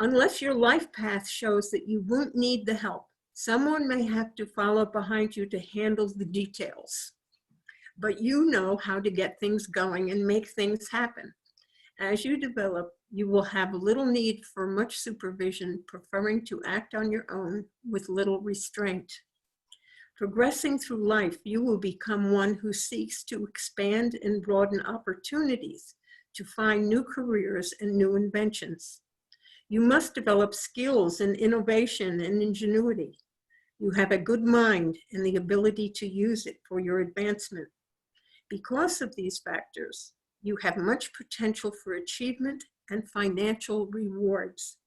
Unless your life path shows that you won't need the help, someone may have to follow behind you to handle the details. But you know how to get things going and make things happen. As you develop, you will have little need for much supervision, preferring to act on your own with little restraint. Progressing through life, you will become one who seeks to expand and broaden opportunities, to find new careers and new inventions. You must develop skills in innovation and ingenuity. You have a good mind and the ability to use it for your advancement. Because of these factors, you have much potential for achievement and financial rewards.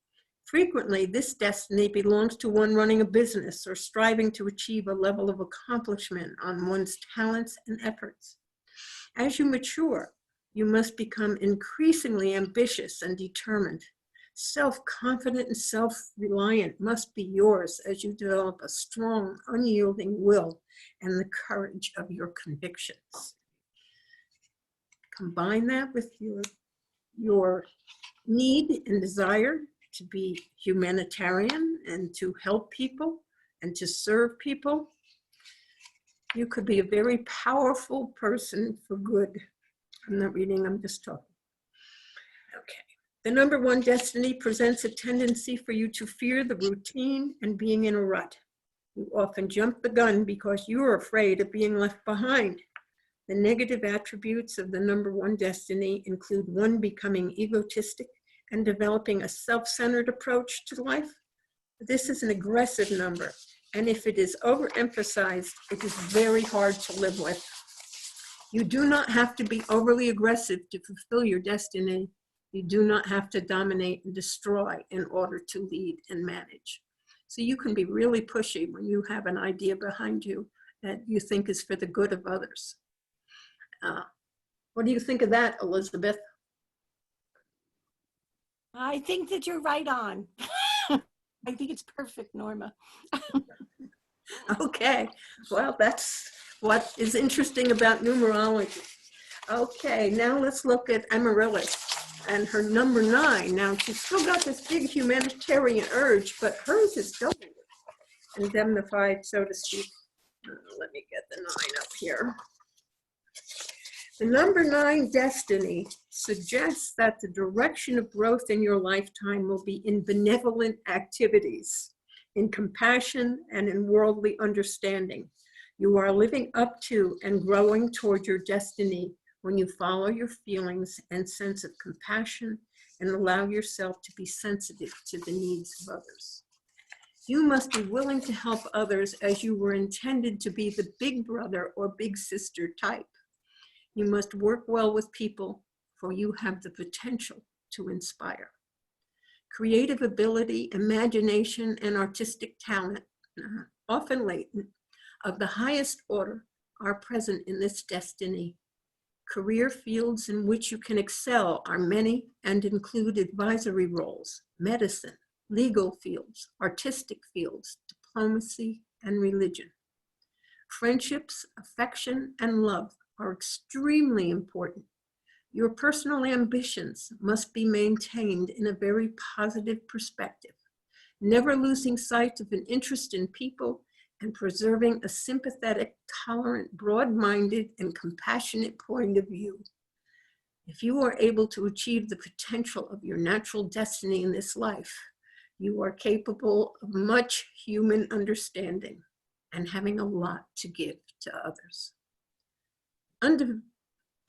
Frequently, this destiny belongs to one running a business or striving to achieve a level of accomplishment on one's talents and efforts. As you mature, you must become increasingly ambitious and determined. Self-confident and self-reliant must be yours as you develop a strong, unyielding will and the courage of your convictions. Combine that with your need and desire to be humanitarian and to help people and to serve people. You could be a very powerful person for good. I'm not reading, I'm just talking. Okay. The number 1 destiny presents a tendency for you to fear the routine and being in a rut. You often jump the gun because you're afraid of being left behind. The negative attributes of the number 1 destiny include 1 becoming egotistic and developing a self-centered approach to life. This is an aggressive number, and if it is overemphasized, it is very hard to live with. You do not have to be overly aggressive to fulfill your destiny. You do not have to dominate and destroy in order to lead and manage. So you can be really pushy when you have an idea behind you that you think is for the good of others. What do you think of that, Elizabeth? I think that you're right on. I think it's perfect, Norma. Okay, well, that's what is interesting about numerology. Okay, now let's look at Amaryllis and her number 9. Now, she's still got this big humanitarian urge, but hers is totally indemnified, so to speak. Let me get the 9 up here. The number 9 destiny suggests that the direction of growth in your lifetime will be in benevolent activities, in compassion, and in worldly understanding. You are living up to and growing toward your destiny when you follow your feelings and sense of compassion and allow yourself to be sensitive to the needs of others. You must be willing to help others as you were intended to be the big brother or big sister type. You must work well with people, for you have the potential to inspire. Creative ability, imagination, and artistic talent, often latent, of the highest order, are present in this destiny. Career fields in which you can excel are many and include advisory roles, medicine, legal fields, artistic fields, diplomacy, and religion. Friendships, affection, and love are extremely important. Your personal ambitions must be maintained in a very positive perspective, never losing sight of an interest in people and preserving a sympathetic, tolerant, broad-minded, and compassionate point of view. If you are able to achieve the potential of your natural destiny in this life, you are capable of much human understanding and having a lot to give to others.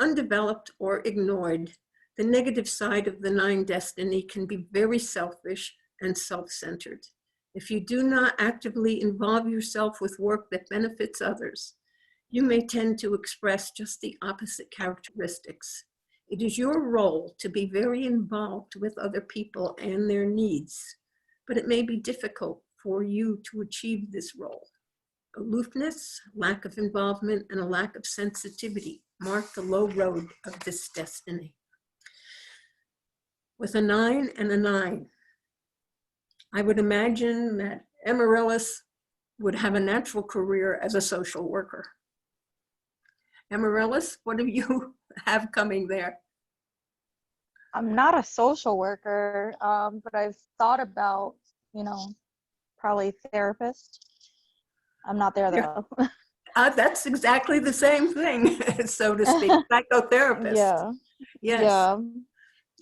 Undeveloped or ignored, the negative side of the 9 destiny can be very selfish and self-centered. If you do not actively involve yourself with work that benefits others, you may tend to express just the opposite characteristics. It is your role to be very involved with other people and their needs, but it may be difficult for you to achieve this role. Aloofness, lack of involvement, and a lack of sensitivity mark the low road of this destiny. With a 9 and a 9, I would imagine that Amaryllis would have a natural career as a social worker. Amaryllis, what do you have coming there? I'm not a social worker, but I've thought about, probably therapist. I'm not there though. That's exactly the same thing, so to speak, psychotherapist. Yeah. Yes. Yeah.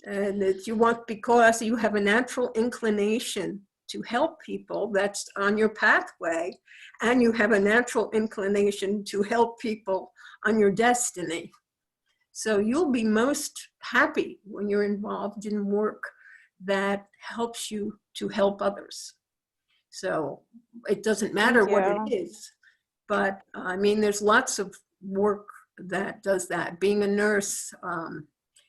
And that you want, because you have a natural inclination to help people, that's on your pathway, and you have a natural inclination to help people on your destiny. So you'll be most happy when you're involved in work that helps you to help others. So it doesn't matter what it is, but I mean, there's lots of work that does that. Being a nurse,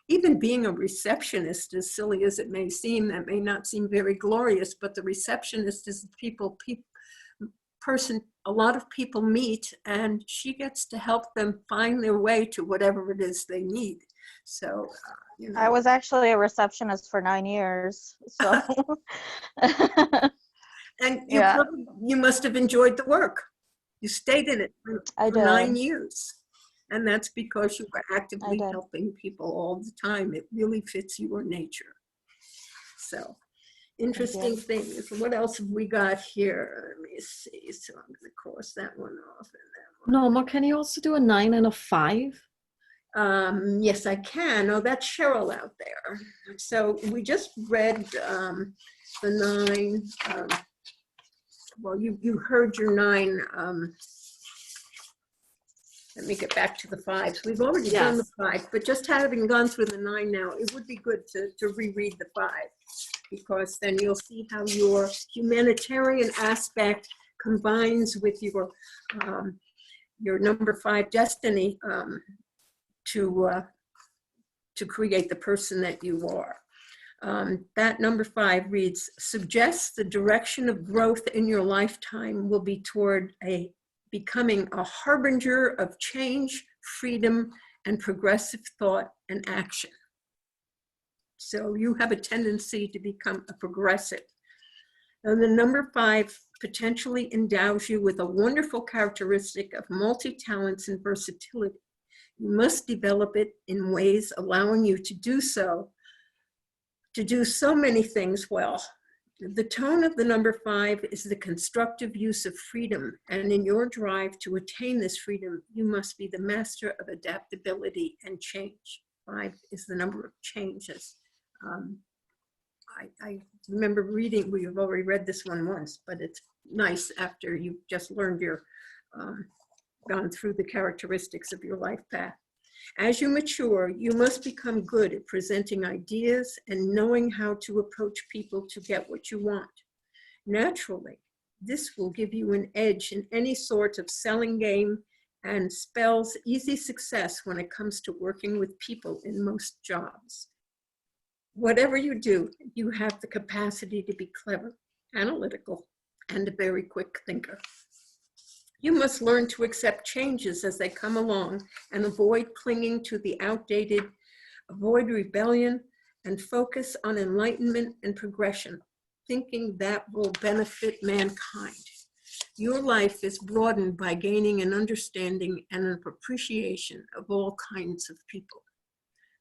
even being a receptionist, as silly as it may seem, that may not seem very glorious, but the receptionist is the person a lot of people meet, and she gets to help them find their way to whatever it is they need. So, I was actually a receptionist for 9 years, so. And you must have enjoyed the work. You stayed in it for 9 years. And that's because you were actively helping people all the time. It really fits your nature. So, interesting things. What else have we got here? Let me see. So I'm going to cross that one off. And Norma, can you also do a 9 and a 5? Yes, I can. Oh, that's Cheryl out there. So we just read the 9. Well, you heard your 9. Let me get back to the 5s. We've already done the 5, but just having gone through the 9 now, it would be good to reread the 5, because then you'll see how your humanitarian aspect combines with your number 5 destiny to create the person that you are. That number 5 reads, suggests the direction of growth in your lifetime will be toward becoming a harbinger of change, freedom, and progressive thought and action. So you have a tendency to become a progressive. And the number 5 potentially endows you with a wonderful characteristic of multi-talents and versatility. You must develop it in ways allowing you to do so many things well. The tone of the number 5 is the constructive use of freedom, and in your drive to attain this freedom, you must be the master of adaptability and change. 5 is the number of changes. I remember reading, we have already read this one once, but it's nice after you've just learned gone through the characteristics of your life path. As you mature, you must become good at presenting ideas and knowing how to approach people to get what you want. Naturally, this will give you an edge in any sort of selling game and spells easy success when it comes to working with people in most jobs. Whatever you do, you have the capacity to be clever, analytical, and a very quick thinker. You must learn to accept changes as they come along and avoid clinging to the outdated, avoid rebellion, and focus on enlightenment and progression, thinking that will benefit mankind. Your life is broadened by gaining an understanding and an appreciation of all kinds of people.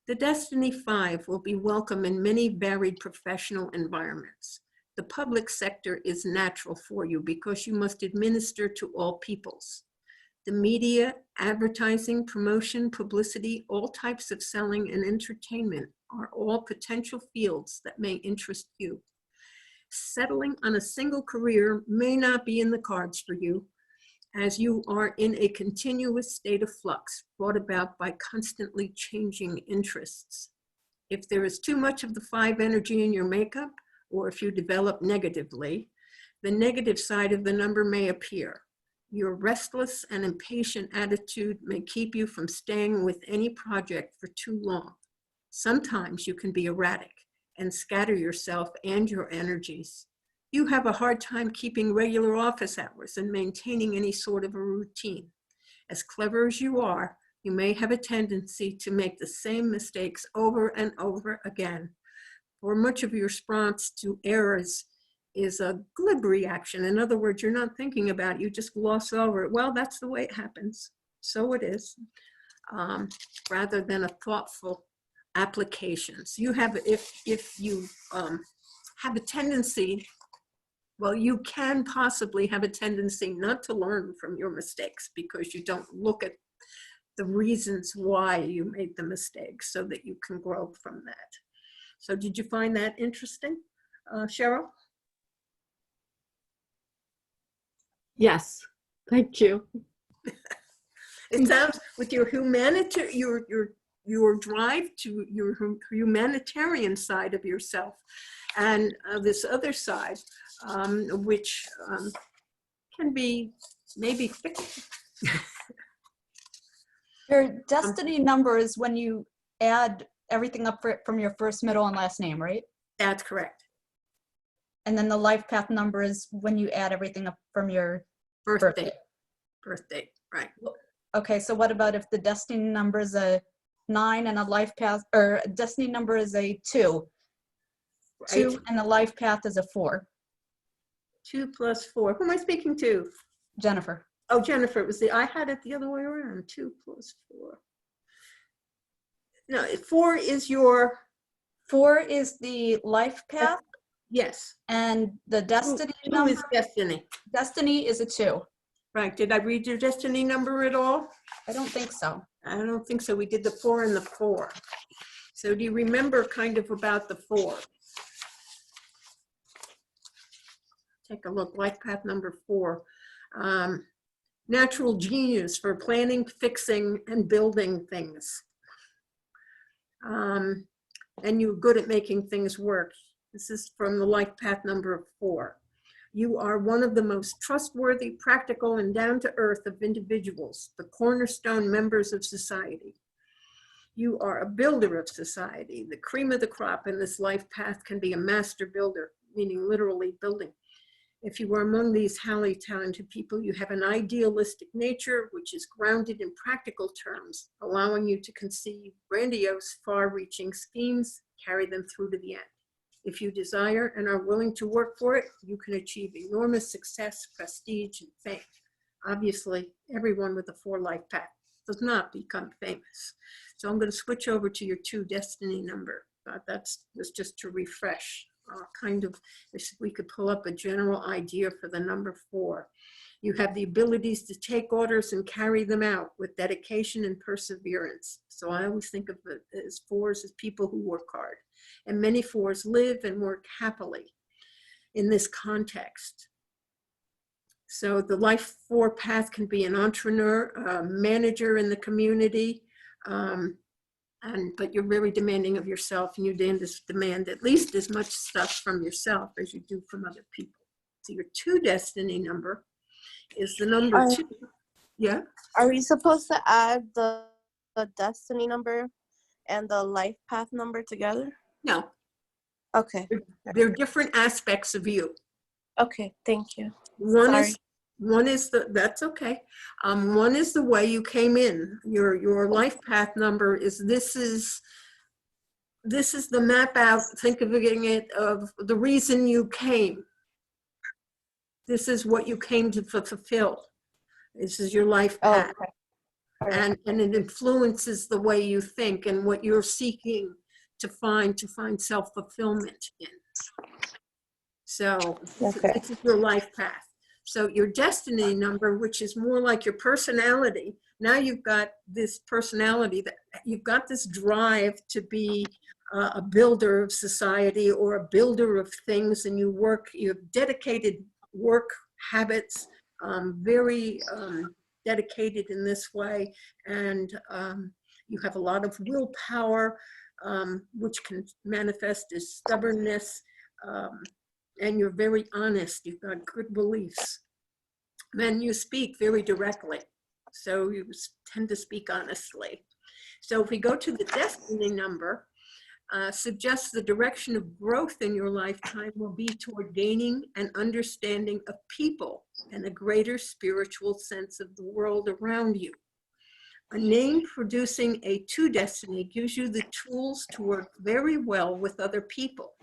The Destiny 5 will be welcome in many varied professional environments. The public sector is natural for you because you must administer to all peoples. The media, advertising, promotion, publicity, all types of selling and entertainment are all potential fields that may interest you. Settling on a single career may not be in the cards for you, as you are in a continuous state of flux brought about by constantly changing interests. If there is too much of the 5 energy in your makeup, or if you develop negatively, the negative side of the number may appear. Your restless and impatient attitude may keep you from staying with any project for too long. Sometimes you can be erratic and scatter yourself and your energies. You have a hard time keeping regular office hours and maintaining any sort of a routine. As clever as you are, you may have a tendency to make the same mistakes over and over again. For much of your response to errors is a glib reaction. In other words, you're not thinking about it, you just gloss over it. Well, that's the way it happens. So it is, rather than a thoughtful application. So you have, if you have a tendency, well, you can possibly have a tendency not to learn from your mistakes because you don't look at the reasons why you made the mistakes so that you can grow from that. So did you find that interesting, Cheryl? Yes, thank you. It sounds with your humanity, your drive to your humanitarian side of yourself, and this other side, which can be maybe fixed. Your destiny number is when you add everything up from your first, middle, and last name, right? That's correct. And then the life path number is when you add everything up from your birthday. Birthday, right. Okay, so what about if the destiny number is a 9 and a life path, or a destiny number is a 2? Right. 2 and the life path is a 4. 2 plus 4. Who am I speaking to? Jennifer. Oh, Jennifer, it was I had it the other way around. 2 plus 4. No, 4 is your... 4 is the life path. Yes. And the destiny 2 number is destiny. Destiny is a 2. Right. Did I read your destiny number at all? I don't think so. I don't think so. We did the 4 and the 4. So do you remember kind of about the 4? Take a look. Life path number 4. Natural genius for planning, fixing, and building things. And you're good at making things work. This is from the life path number 4. You are one of the most trustworthy, practical, and down-to-earth of individuals, the cornerstone members of society. You are a builder of society. The cream of the crop in this life path can be a master builder, meaning literally building. If you are among these highly talented people, you have an idealistic nature, which is grounded in practical terms, allowing you to conceive grandiose, far-reaching schemes, carry them through to the end. If you desire and are willing to work for it, you can achieve enormous success, prestige, and fame. Obviously, everyone with a 4 life path does not become famous. So I'm going to switch over to your 2 destiny number. That's just to refresh, kind of, if we could pull up a general idea for the number 4. You have the abilities to take orders and carry them out with dedication and perseverance. So I always think of it as 4s as people who work hard. And many 4s live and work happily in this context. So the life 4 path can be an entrepreneur, a manager in the community, but you're very demanding of yourself, and you demand at least as much stuff from yourself as you do from other people. So your 2 destiny number is the number 2. Yeah? Are we supposed to add the destiny number and the life path number together? No. Okay. They're different aspects of you. Okay, thank you. One is that's okay. One is the way you came in. Your life path number is this is the map out. Think of it of the reason you came. This is what you came to fulfill. This is your life path. Oh, okay. And it influences the way you think and what you're seeking to find self-fulfillment in. So this is your life path. So your destiny number, which is more like your personality, now you've got this personality, that you've got this drive to be a builder of society or a builder of things, and you have dedicated work habits, very dedicated in this way, and you have a lot of willpower, which can manifest as stubbornness, and you're very honest. You've got good beliefs. Men, you speak very directly, so you tend to speak honestly. So if we go to the destiny number, suggests the direction of growth in your lifetime will be toward gaining an understanding of people and a greater spiritual sense of the world around you. A name producing a 2 destiny gives you the tools to work very well with other people.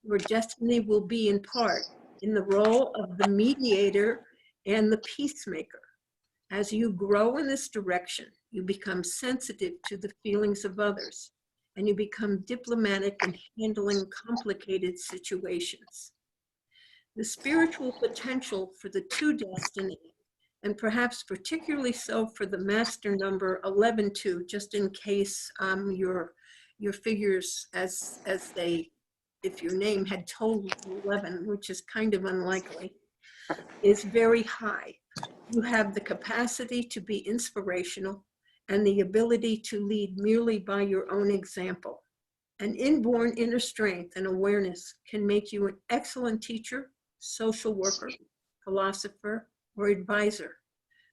Your destiny will be in part in the role of the mediator and the peacemaker. As you grow in this direction, you become sensitive to the feelings of others, and you become diplomatic in handling complicated situations. The spiritual potential for the 2 destiny, and perhaps particularly so for the master number 11-2, just in case your figures as they, if your name had total 11, which is kind of unlikely, is very high. You have the capacity to be inspirational and the ability to lead merely by your own example. An inborn inner strength and awareness can make you an excellent teacher, social worker, philosopher, or advisor.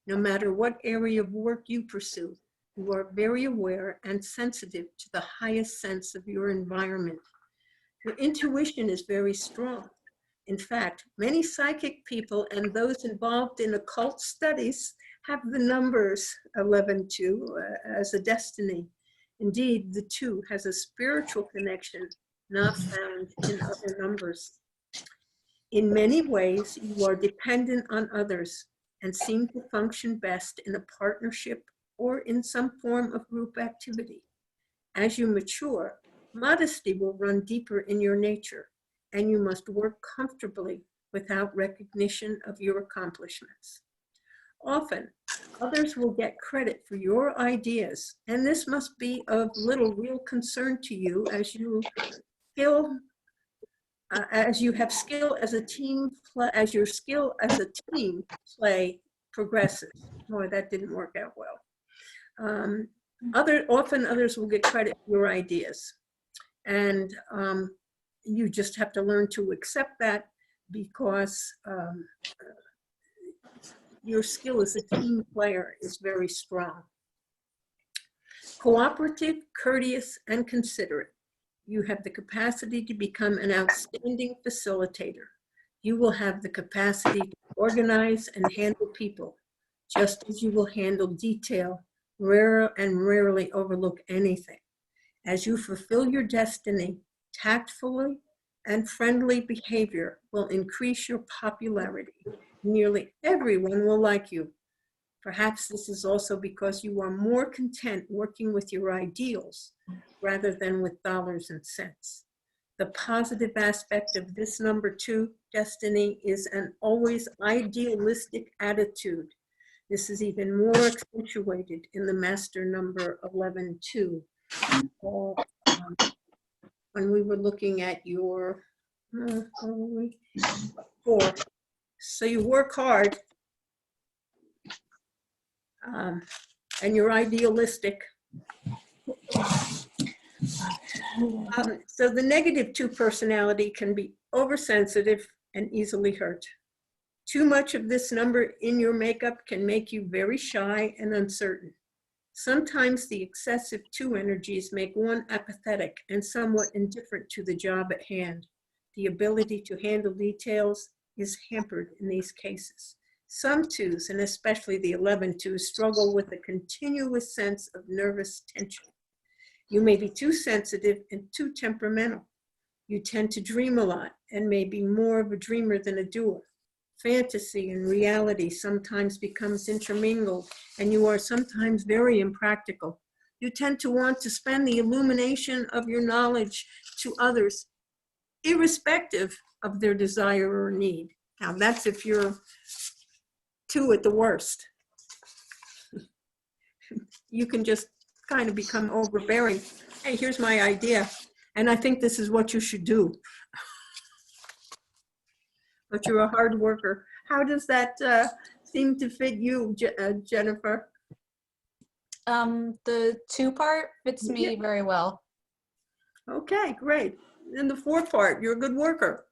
No matter what area of work you pursue, you are very aware and sensitive to the highest sense of your environment. Your intuition is very strong. In fact, many psychic people and those involved in occult studies have the numbers 11-2 as a destiny. Indeed, the 2 has a spiritual connection not found in other numbers. In many ways, you are dependent on others and seem to function best in a partnership or in some form of group activity. As you mature, modesty will run deeper in your nature, and you must work comfortably without recognition of your accomplishments. Often, others will get credit for your ideas, and this must be of little real concern to you as you have skill as a team, as your skill as a team play progresses. Boy, that didn't work out well. Often others will get credit for your ideas, and you just have to learn to accept that because your skill as a team player is very strong. Cooperative, courteous, and considerate. You have the capacity to become an outstanding facilitator. You will have the capacity to organize and handle people, just as you will handle detail, rarely overlook anything. As you fulfill your destiny, tactfully and friendly behavior will increase your popularity. Nearly everyone will like you. Perhaps this is also because you are more content working with your ideals rather than with dollars and cents. The positive aspect of this number 2 destiny is an always idealistic attitude. This is even more accentuated in the master number 11-2. When we were looking at your 4. So you work hard and you're idealistic. So the negative 2 personality can be oversensitive and easily hurt. Too much of this number in your makeup can make you very shy and uncertain. Sometimes the excessive 2 energies make one apathetic and somewhat indifferent to the job at hand. The ability to handle details is hampered in these cases. Some 2s, and especially the 11-2, struggle with a continuous sense of nervous tension. You may be too sensitive and too temperamental. You tend to dream a lot and may be more of a dreamer than a doer. Fantasy and reality sometimes becomes intermingled, and you are sometimes very impractical. You tend to want to spend the illumination of your knowledge to others, irrespective of their desire or need. Now that's if you're 2 at the worst. You can just kind of become overbearing. Hey, here's my idea, and I think this is what you should do. But you're a hard worker. How does that seem to fit you, Jennifer? The 2 part fits me very well. Okay, great. And the 4 part, you're a good worker.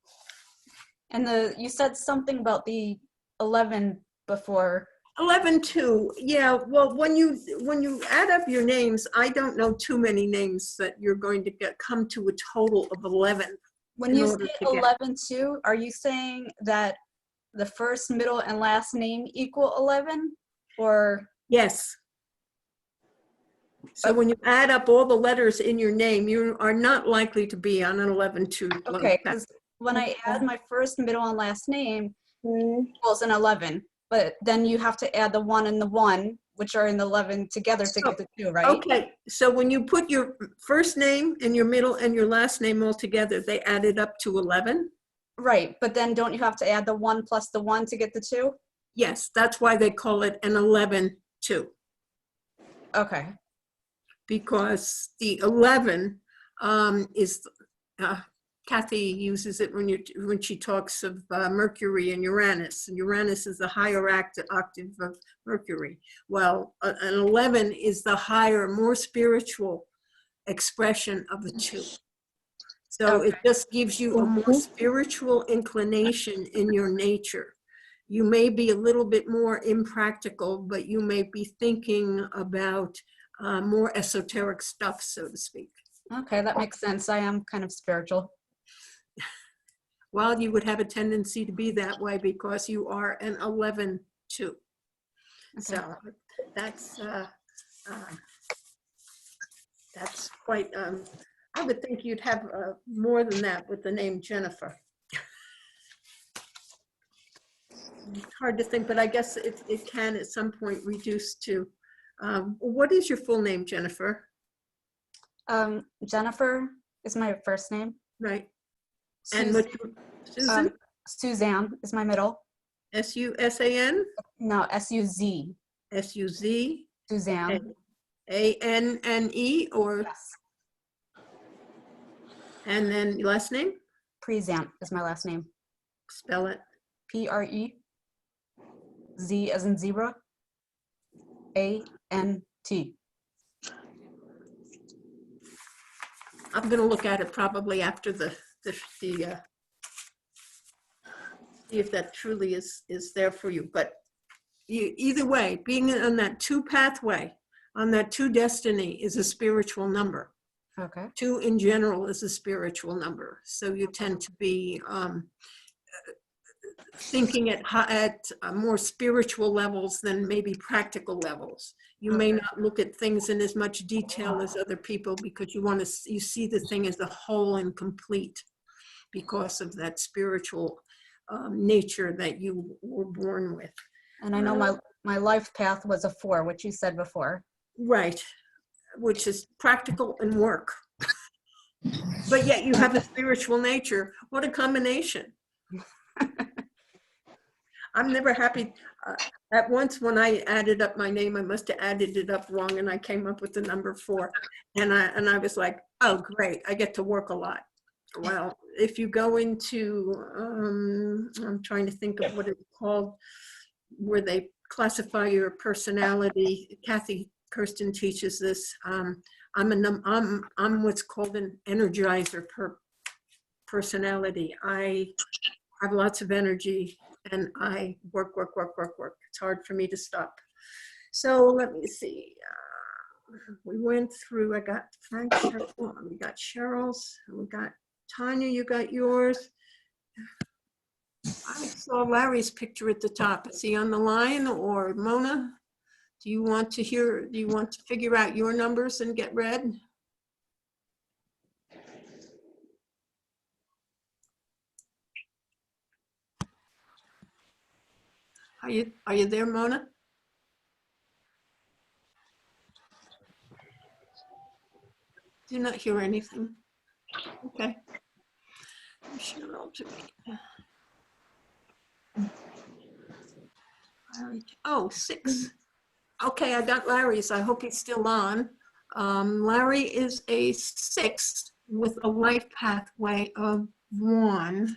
And you said something about the 11 before. 11-2, yeah, well, when you add up your names, I don't know too many names that you're going to come to a total of 11. When you say 11-2, are you saying that the first, middle, and last name equal 11? Or? Yes. So when you add up all the letters in your name, you are not likely to be on an 11-2. Okay, because when I add my first, middle, and last name, equals an 11. But then you have to add the 1 and the 1, which are in the 11 together to get the 2, right? Okay, so when you put your first name and your middle and your last name all together, they added up to 11? Right, but then don't you have to add the 1 plus the 1 to get the 2? Yes, that's why they call it an 11-2. Okay. Because the 11 is, Kathy uses it when she talks of Mercury and Uranus. And Uranus is the higher octave of Mercury. Well, an 11 is the higher, more spiritual expression of the two. So it just gives you a more spiritual inclination in your nature. You may be a little bit more impractical, but you may be thinking about more esoteric stuff, so to speak. Okay, that makes sense. I am kind of spiritual. Well, you would have a tendency to be that way because you are an 11-2. Okay. So that's quite, I would think you'd have more than that with the name Jennifer. It's hard to think, but I guess it can at some point reduce to, what is your full name, Jennifer? Jennifer is my first name. Right. And what, Susan? Suzanne is my middle. S-U-S-A-N? No, S-U-Z. S-U-Z? Suzanne. A-N-N-E or? Yes. And then last name? Prezant is my last name. Spell it. P-R-E, Z as in zebra, A-N-T. I'm going to look at it probably after see if that truly is there for you. But either way, being on that 2 pathway, on that 2 destiny is a spiritual number. Okay. 2 in general is a spiritual number. So you tend to be thinking at more spiritual levels than maybe practical levels. You may not look at things in as much detail as other people because you see the thing as a whole and complete because of that spiritual nature that you were born with. And I know my life path was a 4, which you said before. Right, which is practical and work. But yet you have a spiritual nature. What a combination. I'm never happy. At once when I added up my name, I must have added it up wrong and I came up with the number 4. And I was like, oh, great, I get to work a lot. Well, if you go into, I'm trying to think of what it's called, where they classify your personality. Kathy Kirsten teaches this. I'm what's called an energizer personality. I have lots of energy and I work. It's hard for me to stop. So let me see. We went through, I got Frank's, we got Cheryl's, we got Tanya, you got yours. I saw Larry's picture at the top. Is he on the line or Mona? Do you want to figure out your numbers and get read? Are you there, Mona? Do not hear anything. Okay. Cheryl to me. Oh, 6. Okay, I got Larry's. I hope he's still on. Larry is a 6 with a life pathway of 1.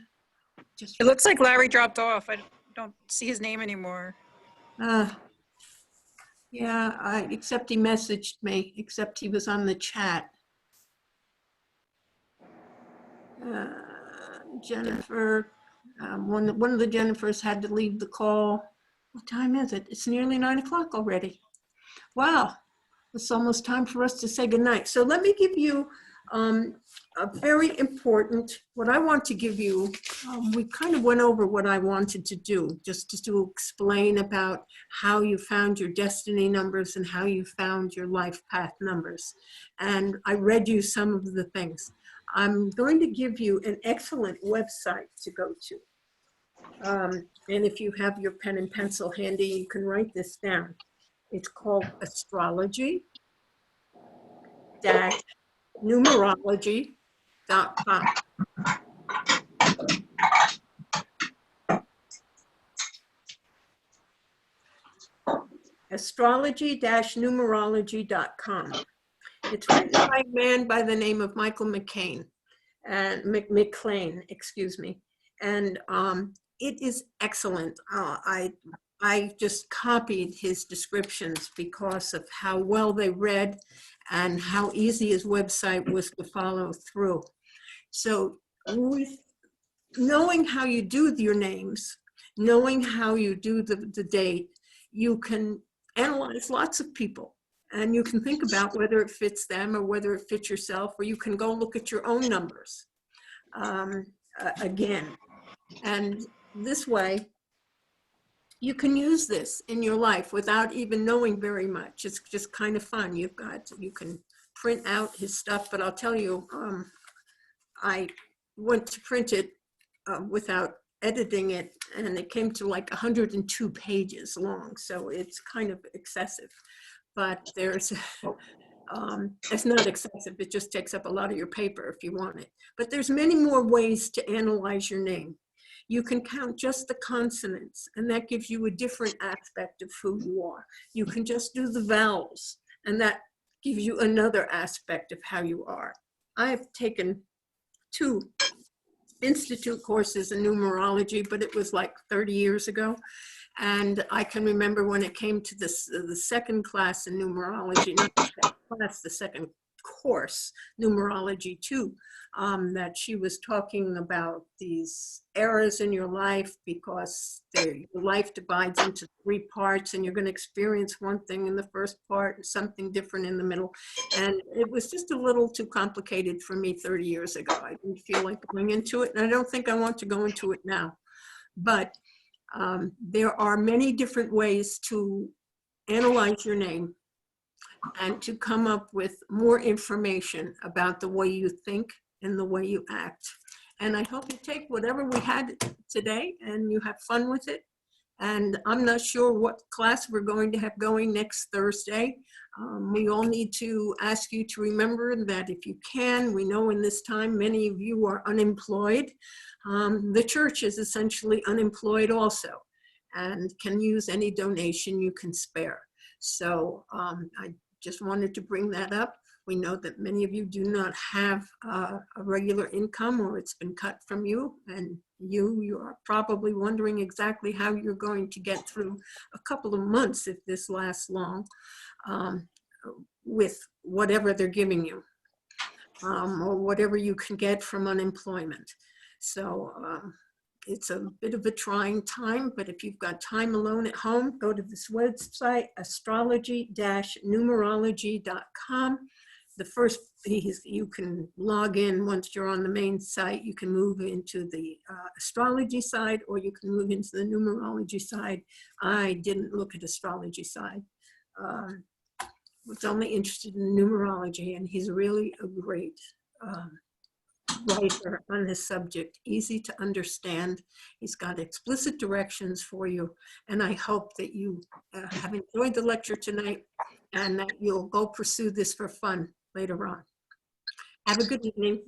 It looks like Larry dropped off. I don't see his name anymore. Yeah, except he messaged me, except he was on the chat. Jennifer, One of the Jennifers had to leave the call. What time is it? It's nearly 9 o'clock already. Wow, it's almost time for us to say goodnight. So let me give you a very important, what I want to give you, we kind of went over what I wanted to do, just to explain about how you found your destiny numbers and how you found your life path numbers. And I read you some of the things. I'm going to give you an excellent website to go to. And if you have your pen and pencil handy, you can write this down. It's called astrology-numerology.com. Astrology-numerology.com. It's written by a man by the name of Michael McClain, and McLean, excuse me. And it is excellent. I just copied his descriptions because of how well they read and how easy his website was to follow through. So with knowing how you do your names, knowing how you do the date, you can analyze lots of people. And you can think about whether it fits them or whether it fits yourself, or you can go look at your own numbers again. And this way, you can use this in your life without even knowing very much. It's just kind of fun. You can print out his stuff, but I'll tell you, I went to print it without editing it, and it came to like 102 pages long. So it's kind of excessive. But there's, it's not excessive, it just takes up a lot of your paper if you want it. But there's many more ways to analyze your name. You can count just the consonants, and that gives you a different aspect of who you are. You can just do the vowels, and that gives you another aspect of how you are. I've taken 2 institute courses in numerology, but it was like 30 years ago. And I can remember when it came to this, the second class in numerology, not the second class, the second course, numerology 2, that she was talking about these eras in your life because your life divides into 3 parts, and you're going to experience one thing in the first part and something different in the middle. And it was just a little too complicated for me 30 years ago. I didn't feel like going into it, and I don't think I want to go into it now. But there are many different ways to analyze your name and to come up with more information about the way you think and the way you act. And I hope you take whatever we had today and you have fun with it. And I'm not sure what class we're going to have going next Thursday. We all need to ask you to remember that if you can, we know in this time many of you are unemployed. The church is essentially unemployed also and can use any donation you can spare. So I just wanted to bring that up. We know that many of you do not have a regular income, or it's been cut from you, and you are probably wondering exactly how you're going to get through a couple of months, if this lasts long, with whatever they're giving you, or whatever you can get from unemployment. So it's a bit of a trying time, but if you've got time alone at home, go to this website, astrology-numerology.com. The first, you can log in once you're on the main site. You can move into the astrology side, or you can move into the numerology side. I didn't look at astrology side. Was only interested in numerology, and he's really a great writer on this subject, easy to understand. He's got explicit directions for you, and I hope that you have enjoyed the lecture tonight and that you'll go pursue this for fun later on. Have a good evening.